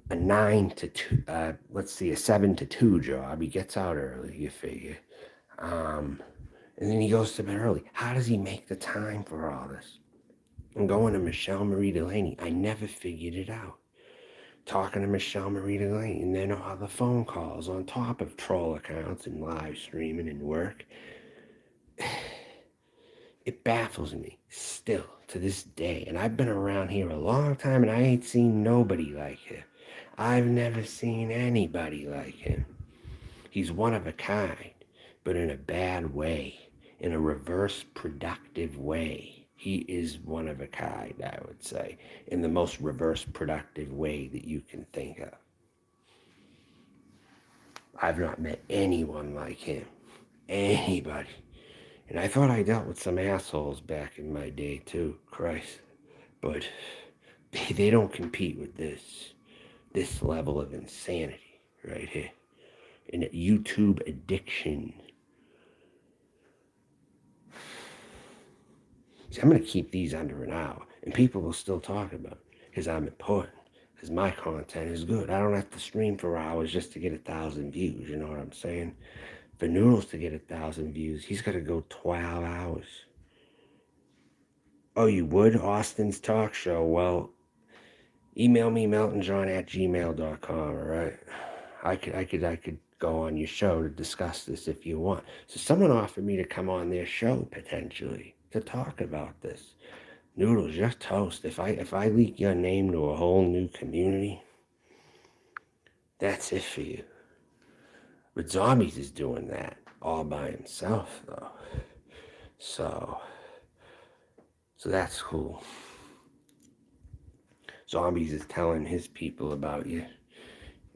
a 9 to 2, let's see, a 7 to 2 job. He gets out early, you figure. And then he goes to bed early. How does he make the time for all this? I'm going to Michelle Marie Delaney. I never figured it out. Talking to Michelle Marie Delaney, and then all the phone calls on top of troll accounts and live streaming and work. It baffles me still to this day. And I've been around here a long time and I ain't seen nobody like him. I've never seen anybody like him. He's one of a kind, but in a bad way, in a reverse productive way. He is one of a kind, I would say, in the most reverse productive way that you can think of. I've not met anyone like him. Anybody. And I thought I dealt with some assholes back in my day too, Christ. But they don't compete with this level of insanity right here. And YouTube addiction. See, I'm going to keep these under an hour, and people will still talk about it because I'm important, because my content is good. I don't have to stream for hours just to get 1,000 views, you know what I'm saying? For Noodles to get 1,000 views, he's got to go 12 hours. Oh, you would? Austin's talk show? Well, email me, meltonjohn@gmail.com, all right? I could go on your show to discuss this if you want. So someone offered me to come on their show, potentially, to talk about this. Noodles, you're toast. If I leak your name to a whole new community, that's it for you. But Zombies is doing that all by himself, though. So that's cool. Zombies is telling his people about you.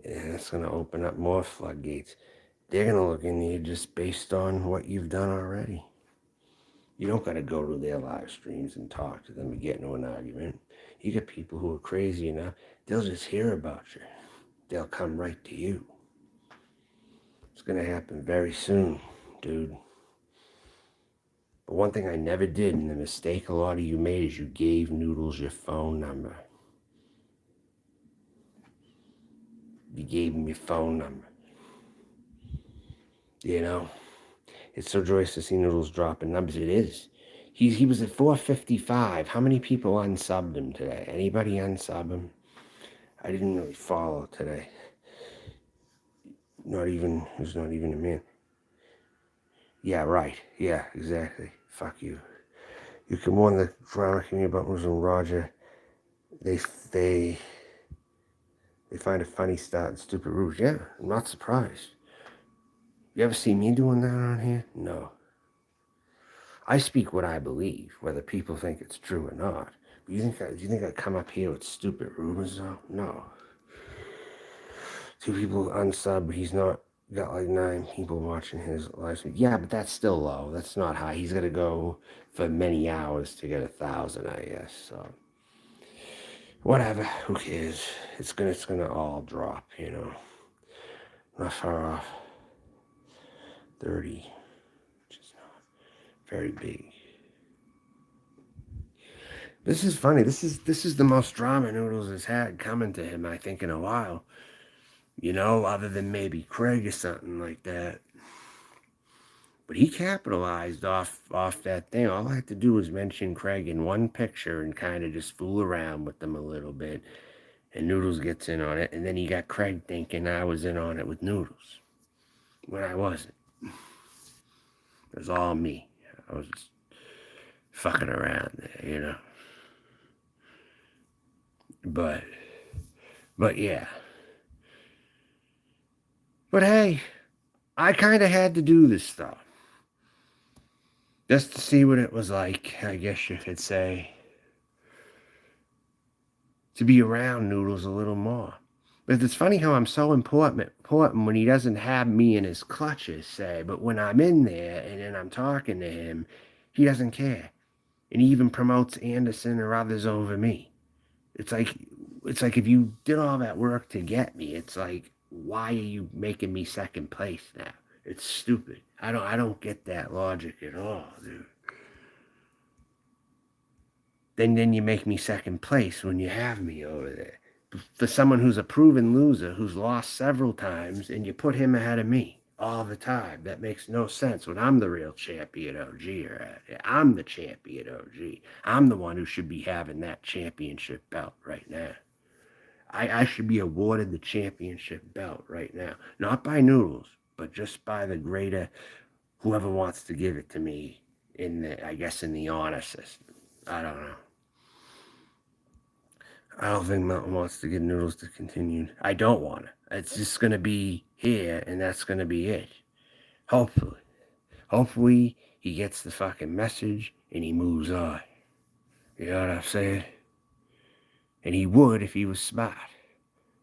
And that's going to open up more floodgates. They're going to look into you just based on what you've done already. You don't got to go to their live streams and talk to them and get into an argument. You get people who are crazy enough, they'll just hear about you. They'll come right to you. It's going to happen very soon, dude. But one thing I never did, and the mistake a lot of you made, is you gave Noodles your phone number. You gave him your phone number. You know? It's so joyous to see Noodles dropping numbers. It is. He was at 455. How many people unsubbed him today? Anybody unsub him? I didn't really follow today. There's not even a man. Yeah, right. Yeah, exactly. Fuck you. You can warn the drama community about losing Roger. They find it funny starting stupid rules. Yeah, I'm not surprised. You ever see me doing that on here? No. I speak what I believe, whether people think it's true or not. Do you think I come up here with stupid rumors though? No. 2 people unsub, but he's not got like 9 people watching his live stream. Yeah, but that's still low. That's not high. He's gonna go for many hours to get 1,000, I guess. So whatever. Who cares? It's gonna all drop, you know. not far off 30, which is not very big. This is funny. This is the most drama Noodles has had coming to him, I think, in a while. Other than maybe Craig or something like that. But he capitalized off that thing. All I had to do was mention Craig in one picture and kind of just fool around with them a little bit. And Noodles gets in on it. And then he got Craig thinking I was in on it with Noodles. When I wasn't. It was all me. I was just fucking around there, But yeah. But hey, I kind of had to do this stuff. Just to see what it was like, I guess you could say. To be around Noodles a little more. But it's funny how I'm so important when he doesn't have me in his clutches, say. But when I'm in there and then I'm talking to him, he doesn't care. And he even promotes Anderson or others over me. It's like if you did all that work to get me, it's like, why are you making me second place now? It's stupid. I don't get that logic at all, dude. Then you make me second place when you have me over there. For someone who's a proven loser, who's lost several times, and you put him ahead of me all the time. That makes no sense when I'm the real champion OG. I'm the champion OG. I'm the one who should be having that championship belt right now. I should be awarded the championship belt right now. Not by Noodles, but just by the greater whoever wants to give it to me in the honor system. I don't know. I don't think Mountain wants to get Noodles to continue. I don't want it. It's just going to be here, and that's going to be it. Hopefully. Hopefully, he gets the fucking message, and he moves on. You know what I'm saying? And he would if he was smart.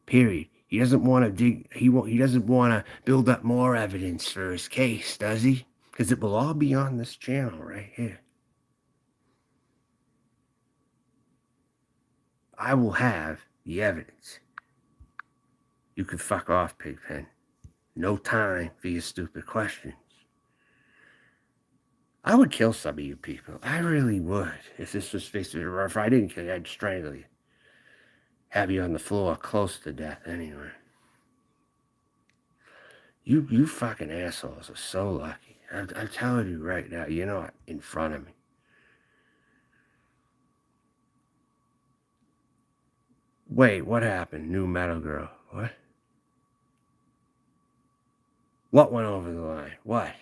Period. He doesn't want to he doesn't want to build up more evidence for his case, does he? Because it will all be on this channel right here. I will have the evidence. You can fuck off, Pigpen. No time for your stupid questions. I would kill some of you people. I really would. If this was face-to-face, or if I didn't kill you, I'd strangle you. Have you on the floor close to death anyway. You fucking assholes are so lucky. I'm telling you right now, you're not in front of me. Wait, what happened? New Metal Girl. What? What went over the line? What?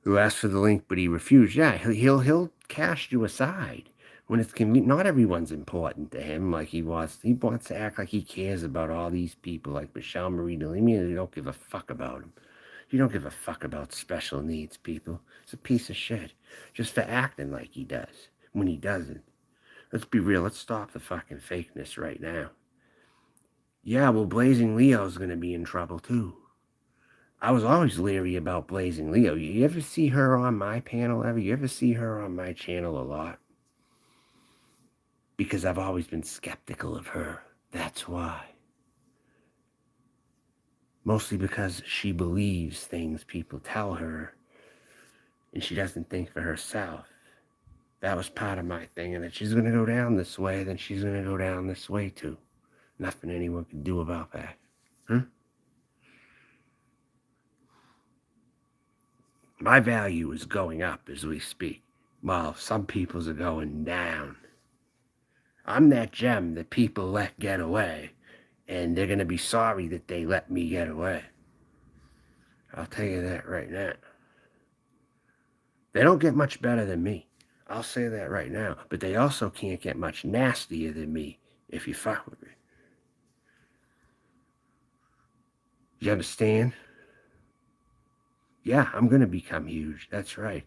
Who asked for the link, but he refused? Yeah, he'll cast you aside when it's convenient. Not everyone's important to him like he wants. He wants to act like he cares about all these people like Michelle Marie Delemy. You don't give a fuck about him. You don't give a fuck about special needs people. It's a piece of shit. Just for acting like he does when he doesn't. Let's be real. Let's stop the fucking fakeness right now. Yeah, well, Blazing Leo's going to be in trouble too. I was always leery about Blazing Leo. You ever see her on my panel ever? You ever see her on my channel a lot? Because I've always been skeptical of her. That's why. Mostly because she believes things people tell her and she doesn't think for herself. That was part of my thing. And if she's going to go down this way, then she's going to go down this way too. Nothing anyone can do about that. My value is going up as we speak, while some people's are going down. I'm that gem that people let get away, and they're going to be sorry that they let me get away. I'll tell you that right now. They don't get much better than me. I'll say that right now. But they also can't get much nastier than me if you fuck with me. You understand? Yeah, I'm going to become huge. That's right.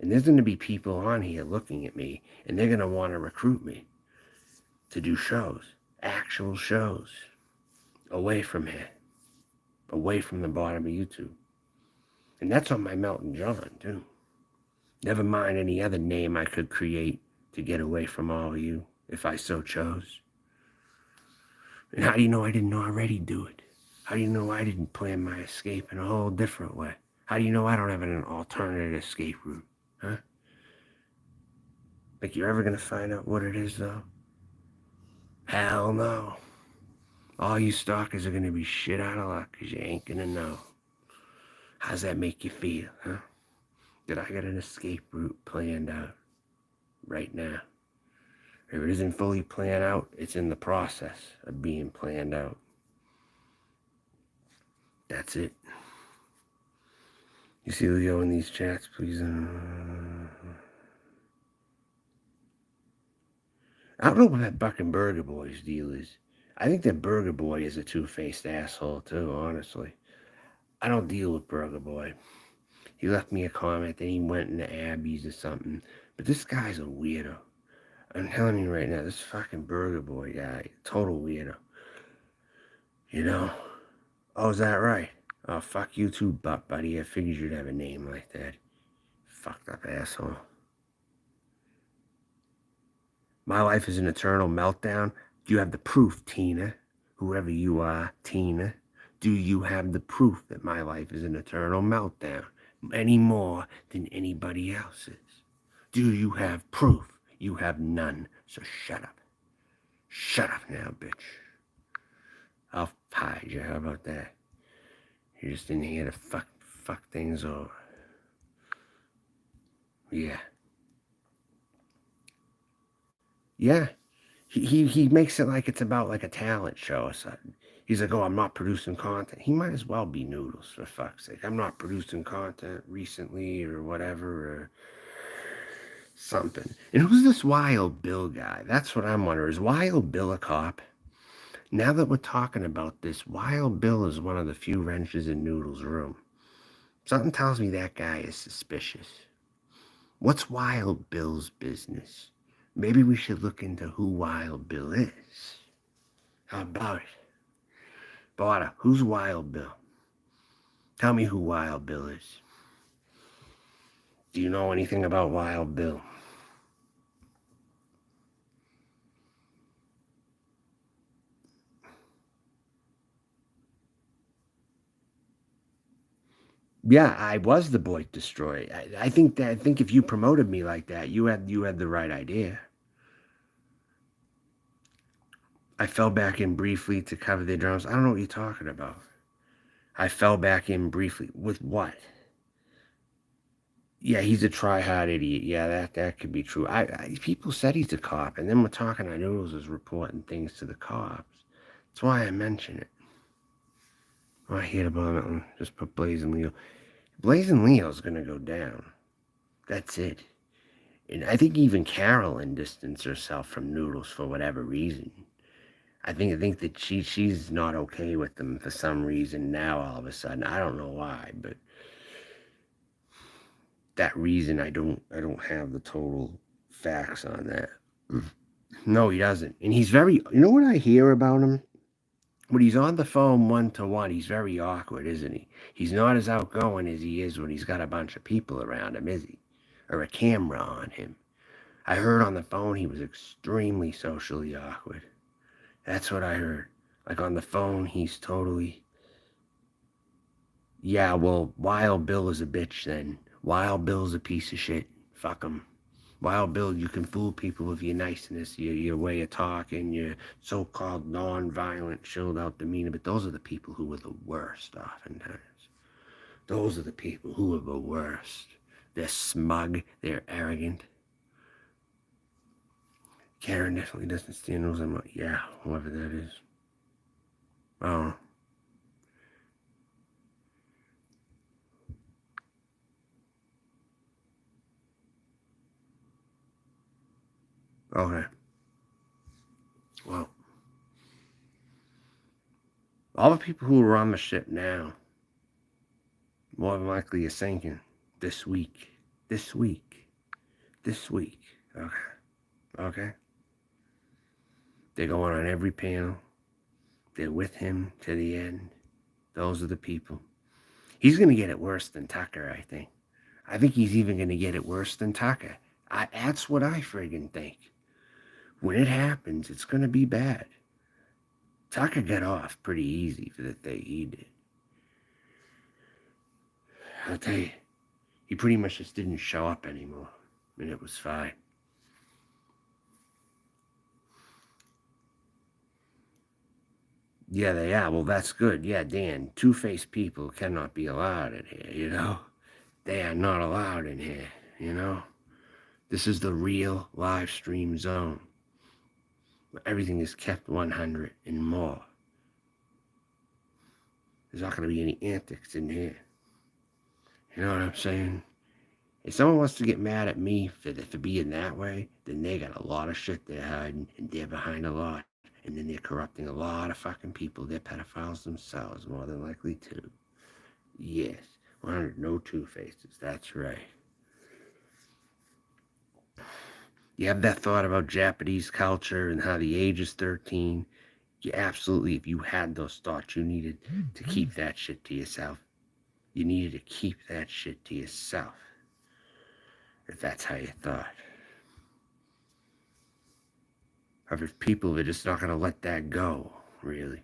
And there's going to be people on here looking at me, and they're going to want to recruit me to do shows, actual shows, away from here, away from the bottom of YouTube. And that's on my Melton John, too. Never mind any other name I could create to get away from all of you, if I so chose. And how do you know I didn't already do it? How do you know I didn't plan my escape in a whole different way? How do you know I don't have an alternative escape route? Huh? Think you're ever gonna find out what it is, though? Hell no. All you stalkers are gonna be shit out of luck because you ain't gonna know. How's that make you feel, huh? Did I get an escape route planned out right now? If it isn't fully planned out, it's in the process of being planned out. That's it. You see Leo in these chats, please? I don't know what that fucking Burger Boy's deal is. I think that Burger Boy is a two-faced asshole, too, honestly. I don't deal with Burger Boy. He left me a comment, then he went into Abby's or something. But this guy's a weirdo. I'm telling you right now, this fucking Burger Boy guy, total weirdo. You know? Oh, is that right? Oh, fuck you too, buddy. I figured you'd have a name like that. Fucked up asshole. My life is an eternal meltdown. Do you have the proof, Tina? Whoever you are, Tina. Do you have the proof that my life is an eternal meltdown? Any more than anybody else's? Do you have proof? You have none. So shut up. Shut up now, bitch. I'll hide you. How about that? You're just in here to fuck things over. Yeah. Yeah. He makes it like it's about like a talent show or something. He's like, oh, I'm not producing content. He might as well be Noodles, for fuck's sake. I'm not producing content recently or whatever or something. And who's this Wild Bill guy? That's what I'm wondering. Is Wild Bill a cop? Now that we're talking about this, Wild Bill is one of the few wrenches in Noodles' room. Something tells me that guy is suspicious. What's Wild Bill's business? Maybe we should look into who Wild Bill is. How about it? Barter, who's Wild Bill? Tell me who Wild Bill is. Do you know anything about Wild Bill? Yeah, I was the boy destroyed. I think if you promoted me like that, you had the right idea. I fell back in briefly to cover the drums. I don't know what you're talking about. I fell back in briefly. With what? Yeah, he's a try-hard idiot. Yeah, that could be true. People said he's a cop, and then we're talking. I Noodles is reporting things to the cops. That's why I mention it. Oh, I hate about it. Just put Blazing Leo. Blazing Leo's gonna go down. That's it. And I think even Carolyn distanced herself from Noodles for whatever reason. I think that she's not okay with them for some reason now all of a sudden. I don't know why, but that reason I don't have the total facts on that. No, he doesn't. And he's very, you know what I hear about him? When he's on the phone one to one, he's very awkward, isn't he? He's not as outgoing as he is when he's got a bunch of people around him, is he? Or a camera on him. I heard on the phone he was extremely socially awkward. That's what I heard. Like on the phone, he's totally. Yeah, well, Wild Bill is a bitch then. Wild Bill's a piece of shit. Fuck him. Wild Bill, you can fool people with your niceness, your way of talking, your so-called non-violent, chilled-out demeanor, but those are the people who are the worst oftentimes. Those are the people who are the worst. They're smug, they're arrogant. Karen definitely doesn't stand those. I'm like, yeah, whoever that is. I don't know. Okay. Well, all the people who are on the ship now, more than likely are sinking this week. This week. This week. Okay. Okay. They're going on every panel. They're with him to the end. Those are the people. He's going to get it worse than Tucker, I think. I think he's even going to get it worse than Tucker. That's what I friggin' think. When it happens, it's going to be bad. Tucker got off pretty easy for the thing he did. I'll tell you, he pretty much just didn't show up anymore, and it was fine. Yeah, they are. Well, that's good. Yeah, Dan, two-faced people cannot be allowed in here, you know? They are not allowed in here, you know? This is the real live stream zone, where everything is kept 100 and more. There's not going to be any antics in here. You know what I'm saying? If someone wants to get mad at me for being that way, then they got a lot of shit they're hiding, and they're behind a lot. And then they're corrupting a lot of fucking people. They're pedophiles themselves, more than likely, too. Yes, 100, no two-faces. That's right. You have that thought about Japanese culture and how the age is 13. You absolutely, if you had those thoughts, you needed to keep that shit to yourself. You needed to keep that shit to yourself. If that's how you thought. Or if people are just not going to let that go, really.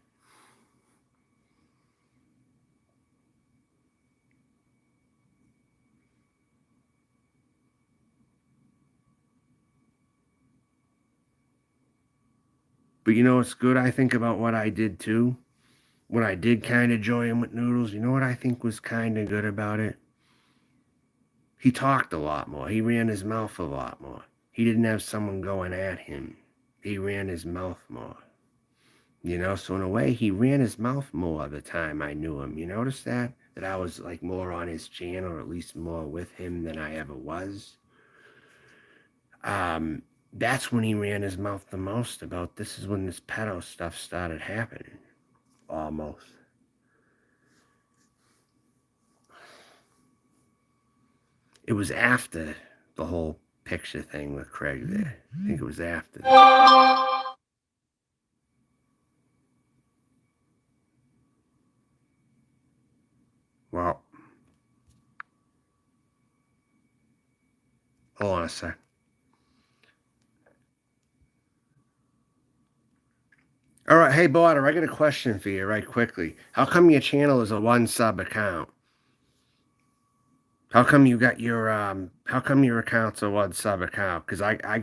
But you know what's good, I think, about what I did too? When I did kind of join him with Noodles, you know what I think was kind of good about it? He talked a lot more. He ran his mouth a lot more. He didn't have someone going at him. He ran his mouth more. You know, so in a way, he ran his mouth more the time I knew him. You notice that? That I was like more on his channel, or at least more with him than I ever was. That's when he ran his mouth the most about this is when this pedo stuff started happening. Almost. It was after the whole picture thing with Craig there. I think it was after that. Well, hold on a sec. All right, hey, Blotter, I got a question for you right quickly. How come your channel is a one sub account? How come you got your how come your account's a one sub account? Because I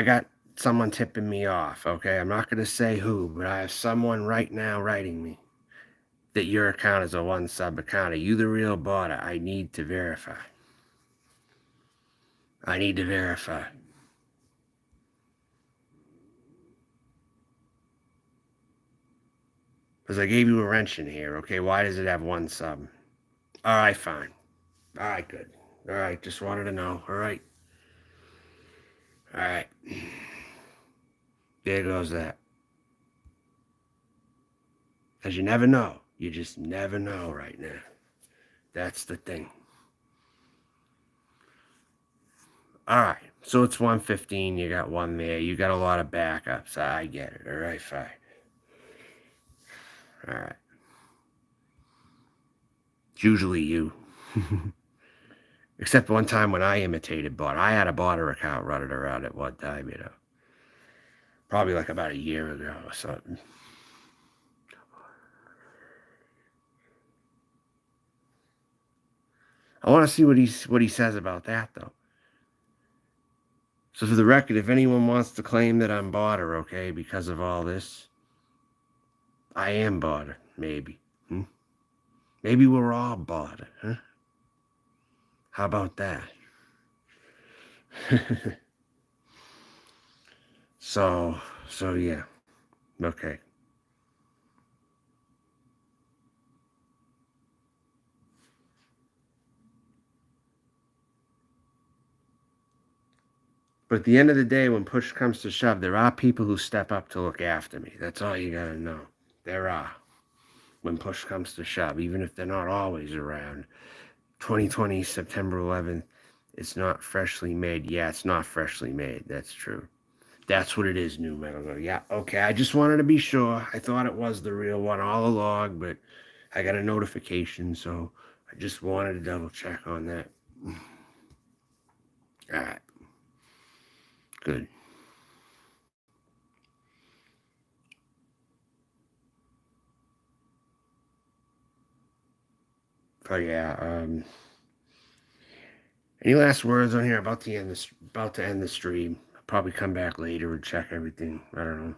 got someone tipping me off, okay? I'm not gonna say who, but I have someone right now writing me that your account is a one sub account. Are you the real Blotter? I need to verify. I need to verify. Because I gave you a wrench in here, okay? Why does it have one sub? All right, fine. All right, good. All right, just wanted to know. All right. All right. There goes that. Because you never know. You just never know right now. That's the thing. All right. So it's 115. You got one there. You got a lot of backups. I get it. All right, fine. All right. It's usually you. Except one time when I imitated Bot. I had a Botter account running around at one time, you know. Probably like about a year ago or something. I want to see what he says about that, though. So for the record, if anyone wants to claim that I'm Botter, okay, because of all this, I am Botter, maybe. Maybe we're all Botter, huh? How about that? so yeah. Okay. But at the end of the day, when push comes to shove, there are people who step up to look after me. That's all you gotta know. There are. When push comes to shove, even if they're not always around. 2020, September 11th, it's not freshly made. Yeah, it's not freshly made. That's true. That's what it is, New Metal. Yeah, okay. I just wanted to be sure. I thought it was the real one all along, but I got a notification, so I just wanted to double check on that. All right. Good. But yeah, any last words on here about to end the stream? I'll probably come back later and check everything. I don't know.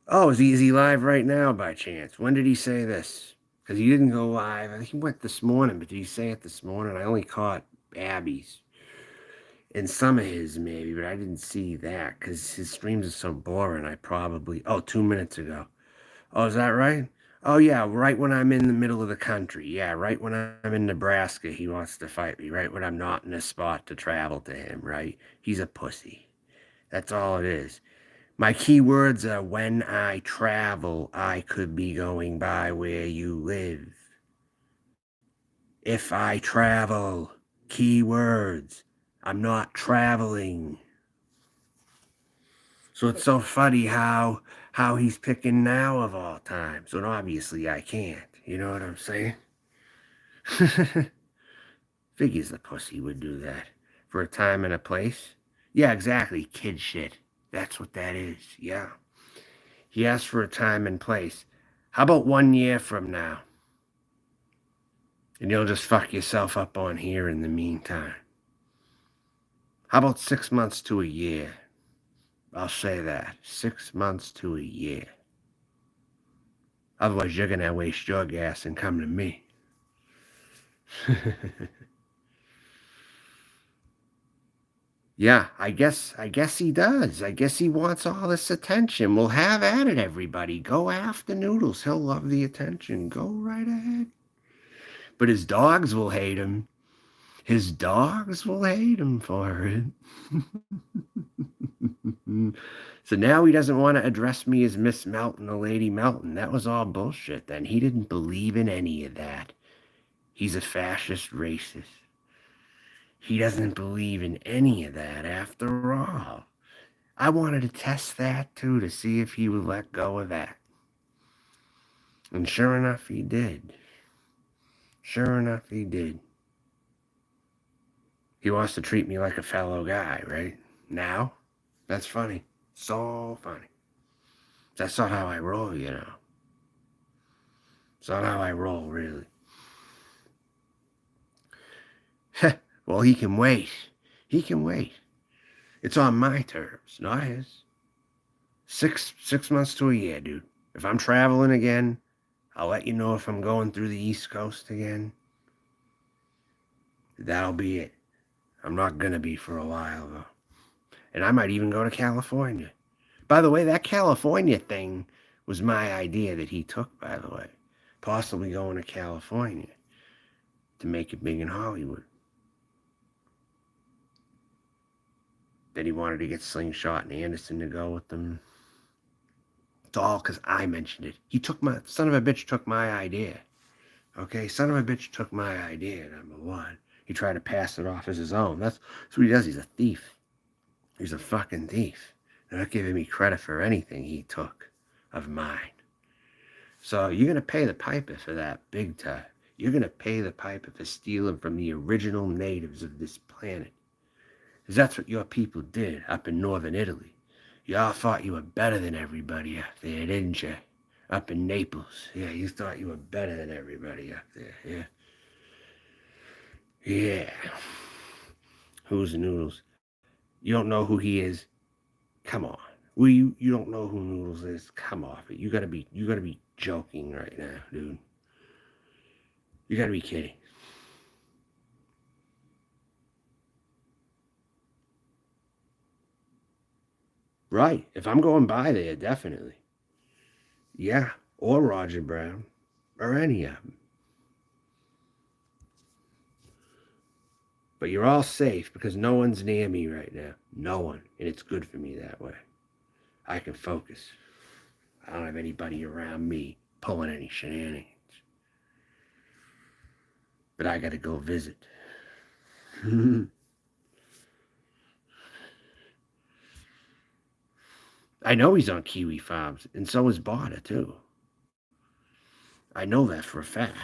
Oh, is he live right now by chance? When did he say this? Because he didn't go live. I think he went this morning, but did he say it this morning? I only caught Abby's and some of his maybe, but I didn't see that because his streams are so boring. I probably 2 minutes ago. Oh, is that right? Oh yeah, right when I'm in the middle of the country. Yeah, right when I'm in Nebraska, he wants to fight me. Right when I'm not in a spot to travel to him. Right? He's a pussy. That's all it is. My keywords are when I travel, I could be going by where you live. If I travel, keywords. I'm not traveling. So it's so funny how he's picking now of all times. And obviously I can't. You know what I'm saying? Figures the pussy would do that. For a time and a place. Yeah, exactly. Kid shit. That's what that is. Yeah. He asked for a time and place. How about 1 year from now? And you'll just fuck yourself up on here in the meantime. How about 6 months to a year? I'll say that. 6 months to a year. Otherwise, you're going to waste your gas and come to me. Yeah, I guess he does. I guess he wants all this attention. Well, have at it, everybody. Go after Noodles. He'll love the attention. Go right ahead. But his dogs will hate him. His dogs will hate him for it. So now he doesn't want to address me as Miss Melton or Lady Melton. That was all bullshit then. He didn't believe in any of that. He's a fascist racist. He doesn't believe in any of that after all. I wanted to test that too to see if he would let go of that. And sure enough, he did. Sure enough, he did. He wants to treat me like a fellow guy, right? Now? That's funny. So funny. That's not how I roll, you know. It's not how I roll, really. Well, he can wait. He can wait. It's on my terms, not his. Six months to a year, dude. If I'm traveling again, I'll let you know if I'm going through the East Coast again. That'll be it. I'm not gonna be for a while, though. And I might even go to California. By the way, that California thing was my idea that he took, by the way. Possibly going to California to make it big in Hollywood. That he wanted to get Slingshot and Anderson to go with them. It's all because I mentioned it. Son of a bitch took my idea. Okay, son of a bitch took my idea, number one. He tried to pass it off as his own. That's what he does. He's a thief. He's a fucking thief. They're not giving me credit for anything he took of mine. So you're going to pay the piper for that big time. You're going to pay the piper for stealing from the original natives of this planet. Because that's what your people did up in northern Italy. Y'all thought you were better than everybody up there, didn't you? Up in Naples. Yeah, you thought you were better than everybody up there. Yeah. Yeah. Who's Noodles? You don't know who he is? Come on. Well, you don't know who Noodles is? Come off it. You gotta be joking right now, dude. You gotta be kidding. Right. If I'm going by there, definitely. Yeah. Or Roger Brown. Or any of them. But you're all safe because no one's near me right now. No one. And it's good for me that way. I can focus. I don't have anybody around me pulling any shenanigans. But I gotta go visit. I know he's on Kiwi Farms, and so is Barter, too. I know that for a fact.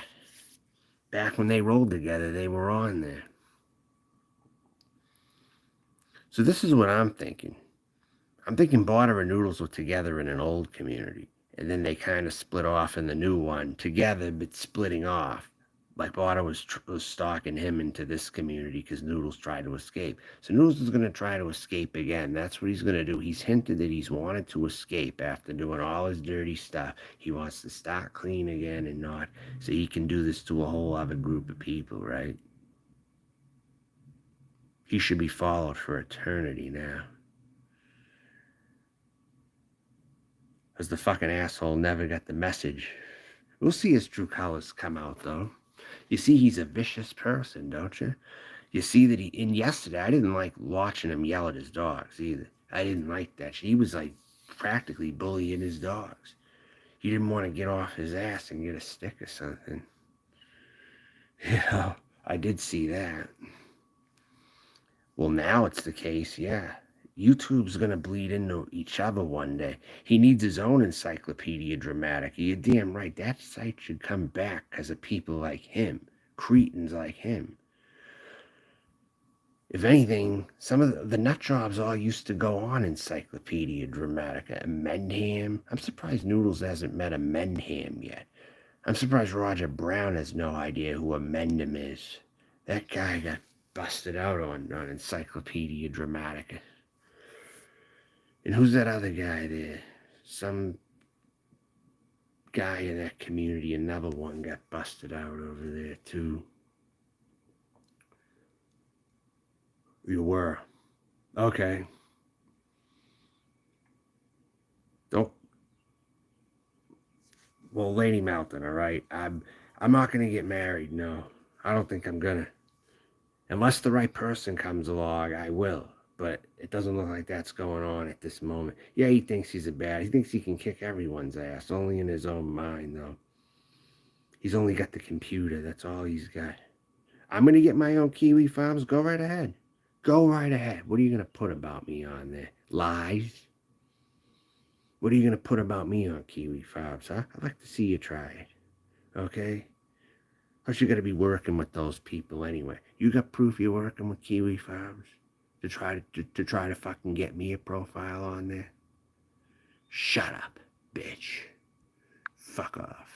Back when they rolled together, they were on there. So this is what I'm thinking. I'm thinking Barter and Noodles were together in an old community. and then they kind of split off in the new one together, but splitting off. Like Bada was stalking him into this community because Noodles tried to escape. So Noodles is going to try to escape again. That's what he's going to do. He's hinted that he's wanted to escape after doing all his dirty stuff. He wants to start clean again and not, so he can do this to a whole other group of people, right? He should be followed for eternity now. Because the fucking asshole never got the message. We'll see his true colors come out, though. You see, he's a vicious person, don't you? You see that and yesterday, I didn't like watching him yell at his dogs either. I didn't like that. He was like practically bullying his dogs. He didn't want to get off his ass and get a stick or something. Yeah, I did see that. Well, now it's the case, yeah. YouTube's gonna bleed into each other one day. He needs his own encyclopedia dramatica. You're damn right. That site should come back because of people like him, cretins like him. If anything, some of the nut jobs all used to go on Encyclopedia Dramatica. And Mendham. I'm surprised Noodles hasn't met a Mendham yet. I'm surprised Roger Brown has no idea who a Mendham is. That guy got busted out on Encyclopedia Dramatica. And who's that other guy there? Some guy in that community, another one got busted out over there too. Youre. Okay. Don't. Well, Lady Mountain, all right. I'm not gonna get married. No, I don't think I'm gonna. Unless the right person comes along, I will. But it doesn't look like that's going on at this moment. Yeah, he thinks he's a bad. He thinks he can kick everyone's ass, only in his own mind, though. He's only got the computer. That's all he's got. I'm gonna get my own Kiwi Farms. Go right ahead. Go right ahead. What are you gonna put about me on there? Lies? What are you gonna put about me on Kiwi Farms, huh? I'd like to see you try it. Okay? Plus, you got to be working with those people anyway. You got proof you're working with Kiwi Farms to try to fucking get me a profile on there? Shut up, bitch. Fuck off.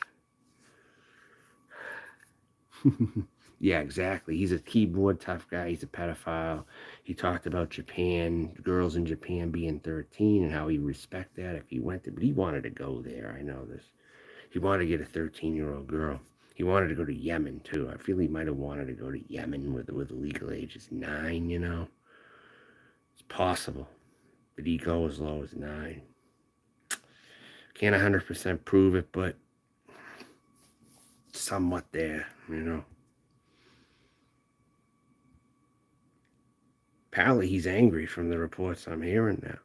Yeah, exactly. He's a keyboard tough guy. He's a pedophile. He talked about Japan, girls in Japan being 13 and how he respect that if he went there. But he wanted to go there. I know this. He wanted to get a 13-year-old girl. He wanted to go to Yemen, too. I feel he might have wanted to go to Yemen with the legal age is 9, you know. It's possible. But he go as low as 9. Can't 100% prove it, but somewhat there, you know. Apparently he's angry from the reports I'm hearing now.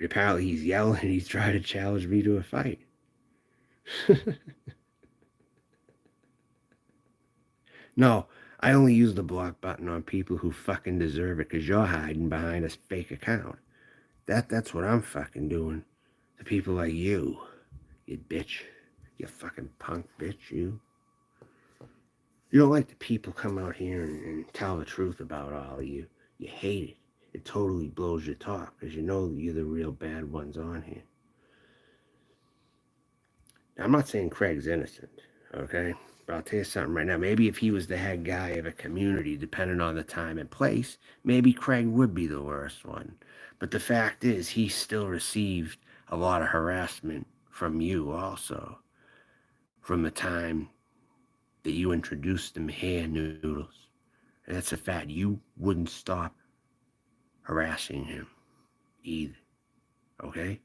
Apparently he's yelling and he's trying to challenge me to a fight. No, I only use the block button on people who fucking deserve it because you're hiding behind a fake account. That's what I'm fucking doing to people like you bitch. You fucking punk bitch, you. You don't like the people come out here and tell the truth about all of you. You hate it. It totally blows your top because you know you're the real bad ones on here. Now, I'm not saying Craig's innocent, okay? But I'll tell you something right now. Maybe if he was the head guy of a community, depending on the time and place, maybe Craig would be the worst one. But the fact is, he still received a lot of harassment from you also. From the time that you introduced him here, Noodles. And that's a fact. You wouldn't stop harassing him either, okay?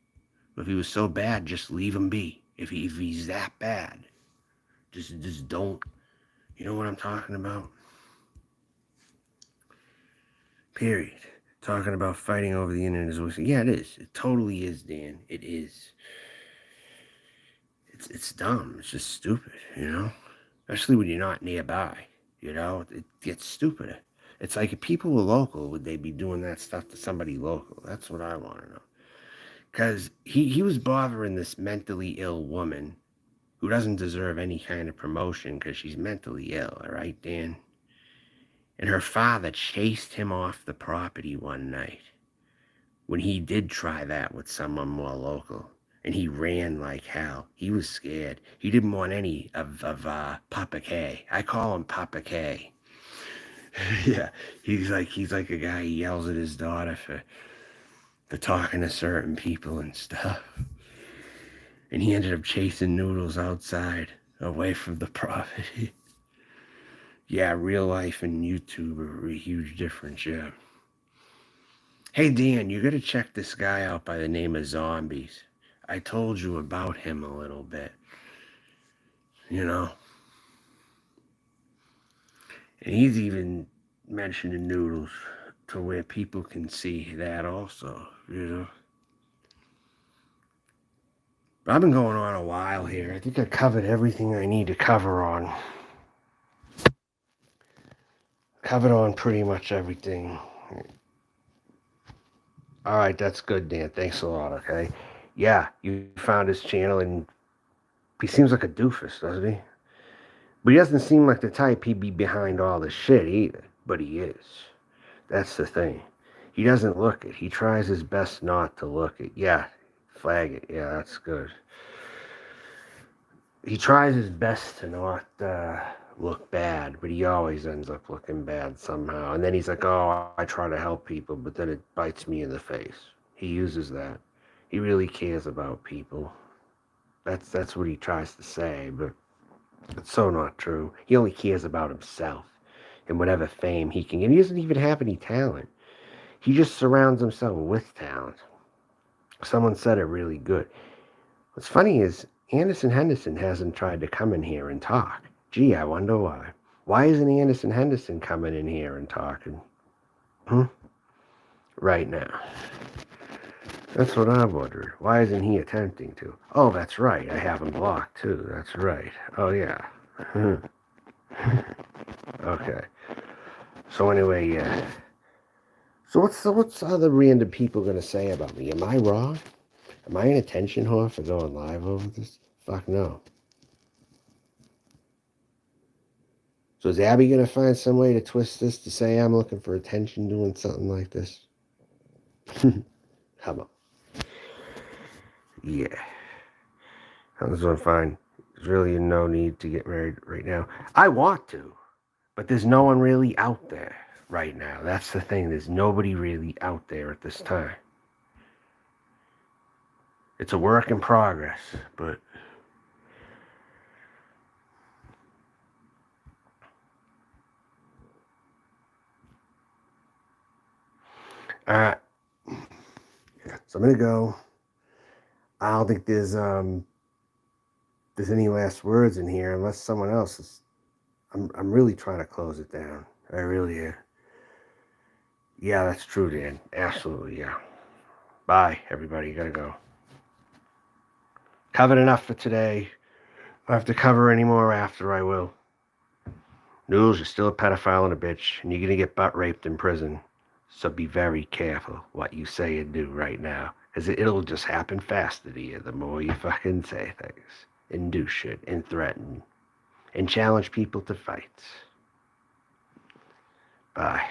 If he was so bad, just leave him be. If he's that bad, just don't. You know what I'm talking about? Period. Talking about fighting over the internet is always, yeah, it is. It totally is, Dan. It is. It's dumb. It's just stupid, you know? Especially when you're not nearby, you know? It gets stupider. It's like if people were local, would they be doing that stuff to somebody local? That's what I want to know. Because he was bothering this mentally ill woman who doesn't deserve any kind of promotion because she's mentally ill, all right, Dan? And her father chased him off the property one night when he did try that with someone more local. And he ran like hell. He was scared. He didn't want any of Papa K. I call him Papa K. Yeah, he's like a guy. He yells at his daughter for talking to certain people and stuff. And he ended up chasing Noodles outside, away from the property. Yeah, real life and YouTube are a huge difference. Yeah. Hey Dan, you gotta check this guy out by the name of Zombies. I told you about him a little bit. You know, and he's even mentioning Noodles to where people can see that also, you know. But I've been going on a while here. I think I covered everything I need to cover on. Covered on pretty much everything. All right, that's good, Dan. Thanks a lot, okay? Yeah, you found his channel, and he seems like a doofus, doesn't he? But he doesn't seem like the type he'd be behind all this shit either. But he is. That's the thing. He doesn't look it. He tries his best not to look it. Yeah, flag it. Yeah, that's good. He tries his best to not look bad, but he always ends up looking bad somehow. And then he's like, oh, I try to help people, but then it bites me in the face. He uses that. He really cares about people. That's what he tries to say, but it's so not true. He only cares about himself and whatever fame he can get. He doesn't even have any talent. He just surrounds himself with talent. Someone said it really good. What's funny is Anderson Henderson hasn't tried to come in here and talk. Gee, I wonder why. Why isn't Anderson Henderson coming in here and talking? Right now. That's what I've wondered. Why isn't he attempting to? Oh, that's right. I have him blocked too. That's right. Oh, yeah. Okay. So anyway, yeah. So what's other random people gonna say about me? Am I wrong? Am I an attention whore for going live over this? Fuck no. So is Abby gonna find some way to twist this to say I'm looking for attention doing something like this? How about? Yeah. That's what I'm fine. There's really no need to get married right now. I want to, but there's no one really out there right now. That's the thing. There's nobody really out there at this time. It's a work in progress, but uh, so I'm gonna go. I don't think there's any last words in here unless someone else is. I'm really trying to close it down. I really am. Yeah, that's true, Dan. Absolutely, yeah. Bye, everybody. Gotta go. Covered enough for today. If I have to cover any more after, I will. Noodles, you're still a pedophile and a bitch, and you're gonna get butt raped in prison. So be very careful what you say and do right now, because it'll just happen faster to you the more you fucking say things and do shit and threaten and challenge people to fights. Bye.